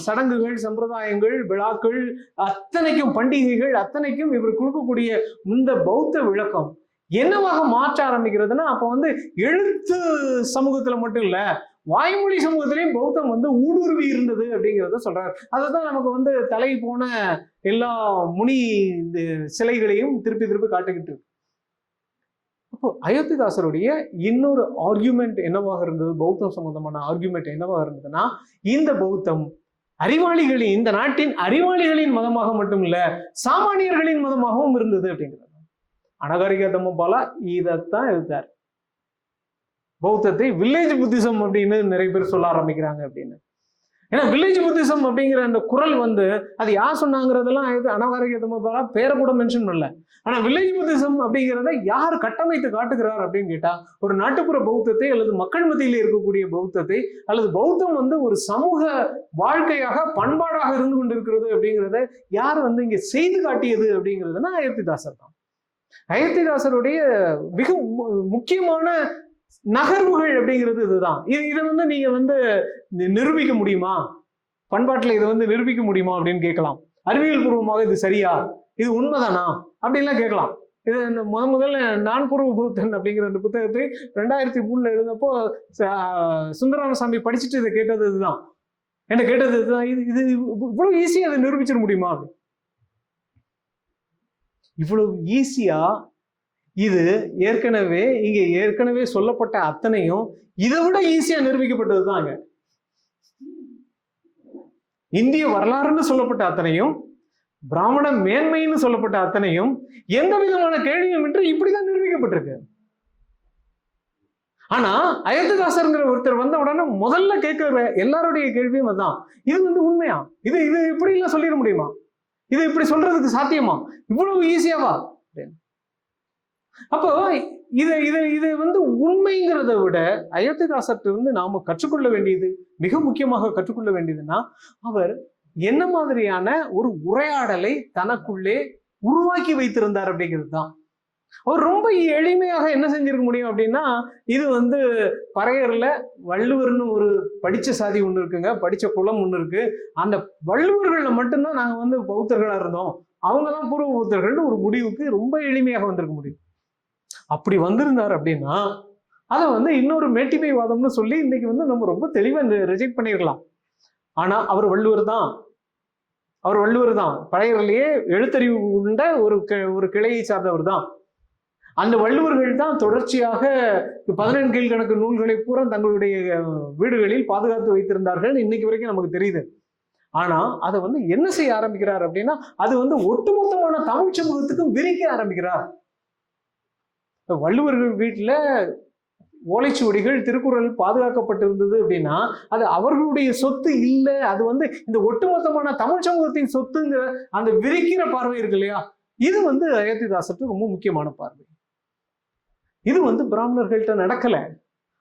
சடங்குகள், சம்பிரதாயங்கள், விழாக்கள் அத்தனைக்கும், பண்டிகைகள் அத்தனைக்கும் இவர் கொடுக்கக்கூடிய இந்த பௌத்த விளக்கம் என்னவாக மாற்ற ஆரம்பிக்கிறதுனா, அப்ப எழுத்து சமூகத்துல மட்டும் இல்ல, வாய்மொழி சமூகத்திலையும் பௌத்தம் ஊடுருவி இருந்தது அப்படிங்கிறத சொல்றாரு. அதுதான் நமக்கு தலை போன எல்லா முனி சிலைகளையும் திருப்பி திருப்பி காட்டுக்கிட்டு இருக்கு. அப்போ அயோத்திதாசருடைய இன்னொரு ஆர்கியூமெண்ட் என்னவாக இருந்தது, பௌத்தம் சம்பந்தமான ஆர்கியூமெண்ட் என்னவாக இருந்ததுன்னா, இந்த பௌத்தம் அறிவாளிகளின், இந்த நாட்டின் அறிவாளிகளின் மதமாக மட்டும் இல்ல, சாமானியர்களின் மதமாகவும் இருந்தது அப்படிங்கிறது. அனகாரிக தம்மபாலா இதைத்தான் எழுத்தார். பௌத்தத்தை வில்லேஜ் புத்திசம் அப்படின்னு நிறைய பேர் சொல்ல ஆரம்பிக்கிறாங்க அப்படின்னு. ஏன்னா வில்லேஜ் புத்திசம் அப்படிங்கிற அந்த குரல் அது யார் சொன்னாங்கிறதெல்லாம் அனகாரிக தம்மபாலா பேரை கூட மென்ஷன் பண்ணல. ஆனா வில்லேஜ் புத்திசம் அப்படிங்கிறத யார் கட்டமைத்து காட்டுகிறார் அப்படின்னு கேட்டா, ஒரு நாட்டுப்புற பௌத்தத்தை அல்லது மக்கள் மத்தியில இருக்கக்கூடிய பௌத்தத்தை அல்லது பௌத்தம் ஒரு சமூக வாழ்க்கையாக பண்பாடாக இருந்து கொண்டிருக்கிறது அப்படிங்கிறத யார் இங்க செய்து காட்டியது அப்படிங்கிறதுனா அயோத்திதாசர் தான். அயோத்திதாசருடைய மிக முக்கியமான நகர்வுகள் அப்படிங்கிறது இதுதான். இதை நீங்க நிரூபிக்க முடியுமா, பண்பாட்டுல இதை நிரூபிக்க முடியுமா அப்படின்னு கேட்கலாம். அறிவியல் பூர்வமாக இது சரியா, இது உண்மைதானா அப்படின்லாம் கேட்கலாம். இது முதல்ல நான் பூர்வ பௌத்தன் அப்படிங்கிற அந்த புத்தகத்தை 2003 எழுதப்போ சுந்தரராமசாமி படிச்சுட்டு இதை கேட்டது இதுதான். என்ன கேட்டது இதுதான், இது இவ்வளவு ஈஸியா அதை நிரூபிச்சிட முடியுமா? இவ்வளவு ஈஸியா இது ஏற்கனவே சொல்லப்பட்ட அத்தனையும் இதை விட ஈஸியா நிரூபிக்கப்பட்டது தாங்க. இந்திய வரலாறுன்னு சொல்லப்பட்ட அத்தனையும், பிராமண மேன்மைன்னு சொல்லப்பட்ட அத்தனையும் எந்த விதமான கேள்வியும் என்று இப்படிதான் நிரூபிக்கப்பட்டிருக்கு. ஆனா அயோத்திதாசருங்கிற ஒருத்தர் வந்த உடனே முதல்ல கேட்கிற எல்லாருடைய கேள்வியும் அதுதான், இது வந்து உண்மையா? இது இது இப்படி எல்லாம் சொல்லிட முடியுமா? இது இப்படி சொல்றதுக்கு சாத்தியமா? இவ்வளவு ஈஸியாவா? அப்போ இதை இதை இது வந்து உண்மைங்கிறத விட அயோத்திதாசர்கிட்ட இருந்து நாம கற்றுக்கொள்ள வேண்டியது, மிக முக்கியமாக கற்றுக்கொள்ள வேண்டியதுன்னா, அவர் என்ன மாதிரியான ஒரு உரையாடலை தனக்குள்ளே உருவாக்கி வைத்திருந்தார் அப்படிங்கிறது தான். அவர் ரொம்ப எளிமையாக என்ன செஞ்சிருக்க முடியும் அப்படின்னா, இது வந்து பறையர்ல வள்ளுவர்னு ஒரு படிச்ச சாதி ஒண்ணு இருக்குங்க, படிச்ச குலம் ஒண்ணு இருக்கு. அந்த வள்ளுவர்கள்ல மட்டும்தான் நாங்க வந்து பௌத்தர்களா இருந்தோம், அவங்கதான் பூர்வ பௌத்தர்கள்னு ஒரு முடிவுக்கு ரொம்ப எளிமையாக வந்திருக்க முடியும். அப்படி வந்திருந்தார் அப்படின்னா அதை வந்து இன்னொரு மேட்டிமைவாதம்னு சொல்லி இன்னைக்கு வந்து நம்ம ரொம்ப தெளிவா ரிஜெக்ட் பண்ணிடலாம். ஆனா அவர் வள்ளுவர் தான், அவர் வள்ளுவர் தான், பழையவர்களையே எழுத்தறிவு உண்ட ஒரு கிளையை சார்ந்தவர் தான். அந்த வள்ளுவர்கள் தான் தொடர்ச்சியாக 17 கீழ்கணக்கு நூல்களை பூரா தங்களுடைய வீடுகளில் பாதுகாத்து வைத்திருந்தார்கள், இன்னைக்கு வரைக்கும் நமக்கு தெரியுது. ஆனா அதை வந்து என்ன செய்ய ஆரம்பிக்கிறார் அப்படின்னா, அது வந்து ஒட்டுமொத்தமான தமிழ் சமூகத்துக்கும் விரிக்க ஆரம்பிக்கிறார். வள்ளுவர்கள் வீட்டுல ஓலைச்சுவடிகள், திருக்குறள் பாதுகாக்கப்பட்டிருந்தது அப்படின்னா அது அவர்களுடைய சொத்து இல்லை, அது வந்து இந்த ஒட்டுமொத்தமான தமிழ் சமூகத்தின் சொத்துங்கிற அந்த விரிக்கிற பார்வை இருக்கு இல்லையா, இது வந்து அயோத்திதாசருக்கு ரொம்ப முக்கியமான பார்வை. இது வந்து பிராமணர்கள்ட்ட நடக்கல.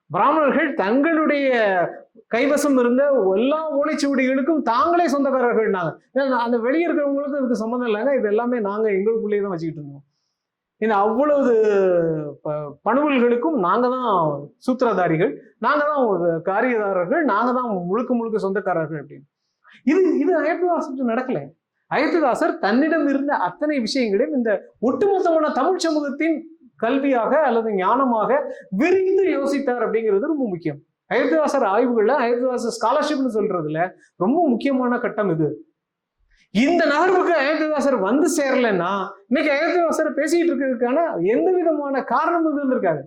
பிராமணர்கள் தங்களுடைய கைவசம் இருந்த எல்லா ஓலைச்சுவடிகளுக்கும் தாங்களே சொந்தக்காரர்கள்னாங்க. அந்த வெளியே இருக்கிறவங்களுக்கு இதுக்கு சம்மந்தம் இல்லைங்க, இது எல்லாமே நாங்க எங்களுக்குள்ளேயே தான் வச்சுக்கிட்டு இருந்தோம். ஏன்னா அவ்வளவு பணுவல்களுக்கும் நாங்க தான் சூத்திரதாரிகள், நாங்க தான் காரியதாரர்கள், நாங்க தான் முழுக்க முழுக்க சொந்தக்காரர்கள் அப்படின்னு. இது அயோத்திதாசர் நடக்கல. அயோத்திதாசர் தன்னிடம் இருந்த அத்தனை விஷயங்களையும் இந்த ஒட்டுமொத்தமான தமிழ் சமூகத்தின் கல்வியாக அல்லது ஞானமாக விரிந்து யோசித்தார் அப்படிங்கிறது ரொம்ப முக்கியம். அயோத்திதாசர் ஆய்வுகள்ல, அயோத்திதாசர் ஸ்காலர்ஷிப்னு சொல்றதுல ரொம்ப முக்கியமான கட்டம் இது. இந்த நகர்வுக்கு அயோத்திதாசர் வந்து சேரலன்னா இன்னைக்கு அயோத்திதாசரை பேசிட்டு இருக்கிறதுக்கான எந்த விதமான காரணமும் இருந்திருக்காது.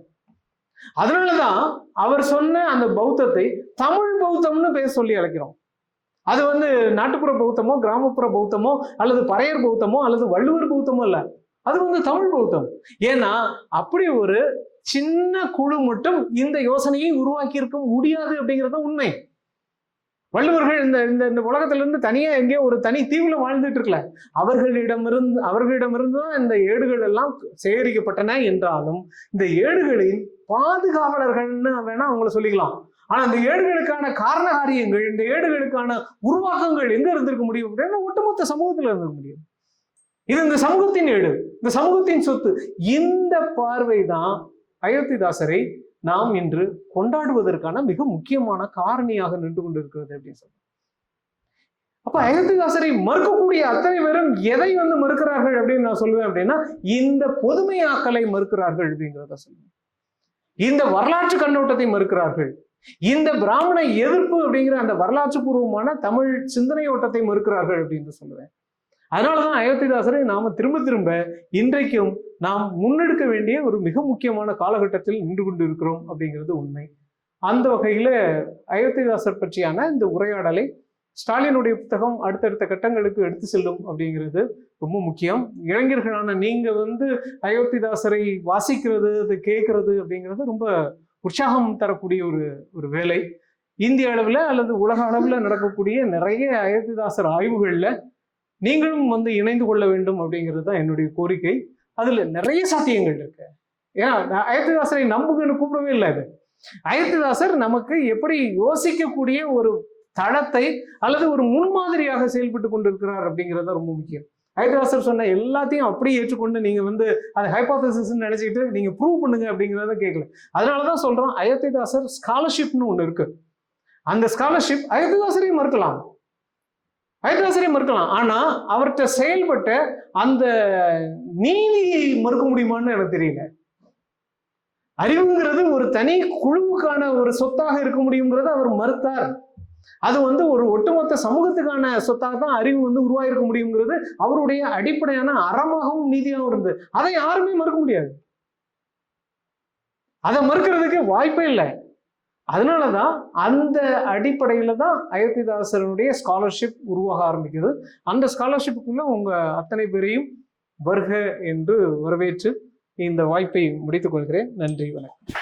அதனாலதான் அவர் சொன்ன அந்த பௌத்தத்தை தமிழ் பௌத்தம்னு பேச சொல்லி அழைக்கிறோம். அது வந்து நாட்டுப்புற பௌத்தமோ, கிராமப்புற பௌத்தமோ, அல்லது பறையர் பௌத்தமோ, அல்லது வள்ளுவர் பௌத்தமோ இல்ல, அது வந்து தமிழ் பௌத்தம். ஏன்னா அப்படி ஒரு சின்ன குழு மட்டும் இந்த யோசனையை உருவாக்கி இருக்க முடியாது அப்படிங்கிறது உண்மை. வள்ளுவர்கள் இந்த இந்த உலகத்திலிருந்து தனியா எங்கேயோ ஒரு தனி தீவுல வாழ்ந்துட்டு இருக்கல, அவர்களிடமிருந்து தான் இந்த ஏடுகள் எல்லாம் சேகரிக்கப்பட்டன என்றாலும் இந்த ஏடுகளின் பாதுகாவலர்கள்னு வேணா அவங்கள சொல்லிக்கலாம். ஆனா இந்த ஏடுகளுக்கான காரண காரியங்கள், இந்த ஏடுகளுக்கான உருவாக்கங்கள் எங்க இருந்திருக்க முடியும் அப்படின்னா ஒட்டுமொத்த சமூகத்துல இருந்திருக்க முடியும். இது இந்த சமூகத்தின் ஏடு, இந்த சமூகத்தின் சொத்து. இந்த பார்வை தான் அயோத்திதாசரை நாம் இன்று கொண்டாடுவதற்கான மிக முக்கியமான காரணியாக நின்று கொண்டிருக்கிறது அப்படின்னு சொல்றோம். அப்ப அயோத்திதாசரை மறுக்கக்கூடிய அத்தனை பேரும் எதை வந்து மறுக்கிறார்கள் அப்படின்னு நான் சொல்லுவேன் அப்படின்னா, இந்த பொதுமையாக்கலை மறுக்கிறார்கள் அப்படிங்கிறத சொல்லுவேன். இந்த வரலாற்று கண்ணோட்டத்தை மறுக்கிறார்கள், இந்த பிராமண எதிர்ப்பு அப்படிங்கிற அந்த வரலாற்று பூர்வமான தமிழ் சிந்தனை ஓட்டத்தை மறுக்கிறார்கள் அப்படின்னு சொல்லுவேன். அதனாலதான் அயோத்திதாசரை நாம திரும்ப திரும்ப இன்றைக்கும் நாம் முன்னெடுக்க வேண்டிய ஒரு மிக முக்கியமான காலகட்டத்தில் நின்று கொண்டு இருக்கிறோம் அப்படிங்கிறது உண்மை. அந்த வகையில அயோத்திதாசர் பற்றியான இந்த உரையாடலை ஸ்டாலினுடைய புத்தகம் அடுத்தடுத்த கட்டங்களுக்கு எடுத்து செல்லும் அப்படிங்கிறது ரொம்ப முக்கியம். இளைஞர்களான நீங்க வந்து அயோத்திதாசரை வாசிக்கிறது, அது கேட்கறது அப்படிங்கிறது ரொம்ப உற்சாகம் தரக்கூடிய ஒரு வேலை. இந்திய அளவுல அல்லது உலக அளவுல நடக்கக்கூடிய நிறைய அயோத்திதாசர் ஆய்வுகள்ல நீங்களும் வந்து இணைந்து கொள்ள வேண்டும் அப்படிங்கிறது தான் என்னுடைய கோரிக்கை. அதுல நிறைய சாத்தியங்கள் இருக்கு. ஏன்னா அயோத்திதாசரை நம்புகன்னு கூப்பிடவே இல்லை. அது அயோத்திதாசர் நமக்கு எப்படி யோசிக்கக்கூடிய ஒரு தளத்தை அல்லது ஒரு முன்மாதிரியாக செயல்பட்டு கொண்டிருக்கிறார் அப்படிங்கிறது ரொம்ப முக்கியம். அயோத்திதாசர் சொன்ன எல்லாத்தையும் அப்படியே ஏற்றுக்கொண்டு நீங்க வந்து அதை ஹைபோதசிஸ் நினைச்சிட்டு நீங்க ப்ரூவ் பண்ணுங்க அப்படிங்கிறத கேட்கல. அதனாலதான் சொல்றோம், அயோத்திதாசர் ஸ்காலர்ஷிப்னு ஒண்ணு இருக்கு. அந்த ஸ்காலர்ஷிப் அயோத்திதாசரையும் மறுக்கலாம், அயோத்திதாசரையும் மறுக்கலாம். ஆனா அவர்கிட்ட செயல்பட்ட அந்த நீதியை மறுக்க முடியுமான்னு எனக்கு தெரியல. அறிவுங்கிறது ஒரு தனி குழுவுக்கான ஒரு சொத்தாக இருக்க முடியுங்கிறத அவர் மறுத்தார். அது வந்து ஒரு ஒட்டுமொத்த சமூகத்துக்கான சொத்தாக தான் அறிவு வந்து உருவாயிருக்க முடியுங்கிறது அவருடைய அடிப்படையான அறமாகவும் நீதியாகவும் இருந்தது. அதை யாருமே மறுக்க முடியாது, அதை மறுக்கிறதுக்கு வாய்ப்பே இல்லை. அதனாலதான் அந்த அடிப்படையில தான் அயோத்திதாசனுடைய ஸ்காலர்ஷிப் உருவாக ஆரம்பிக்குது. அந்த ஸ்காலர்ஷிப்புக்குள்ள உங்க அத்தனை பேரையும் வருக என்று வரவேற்று இந்த வாய்ப்பை முடித்துக் கொள்கிறேன். நன்றி, வணக்கம்.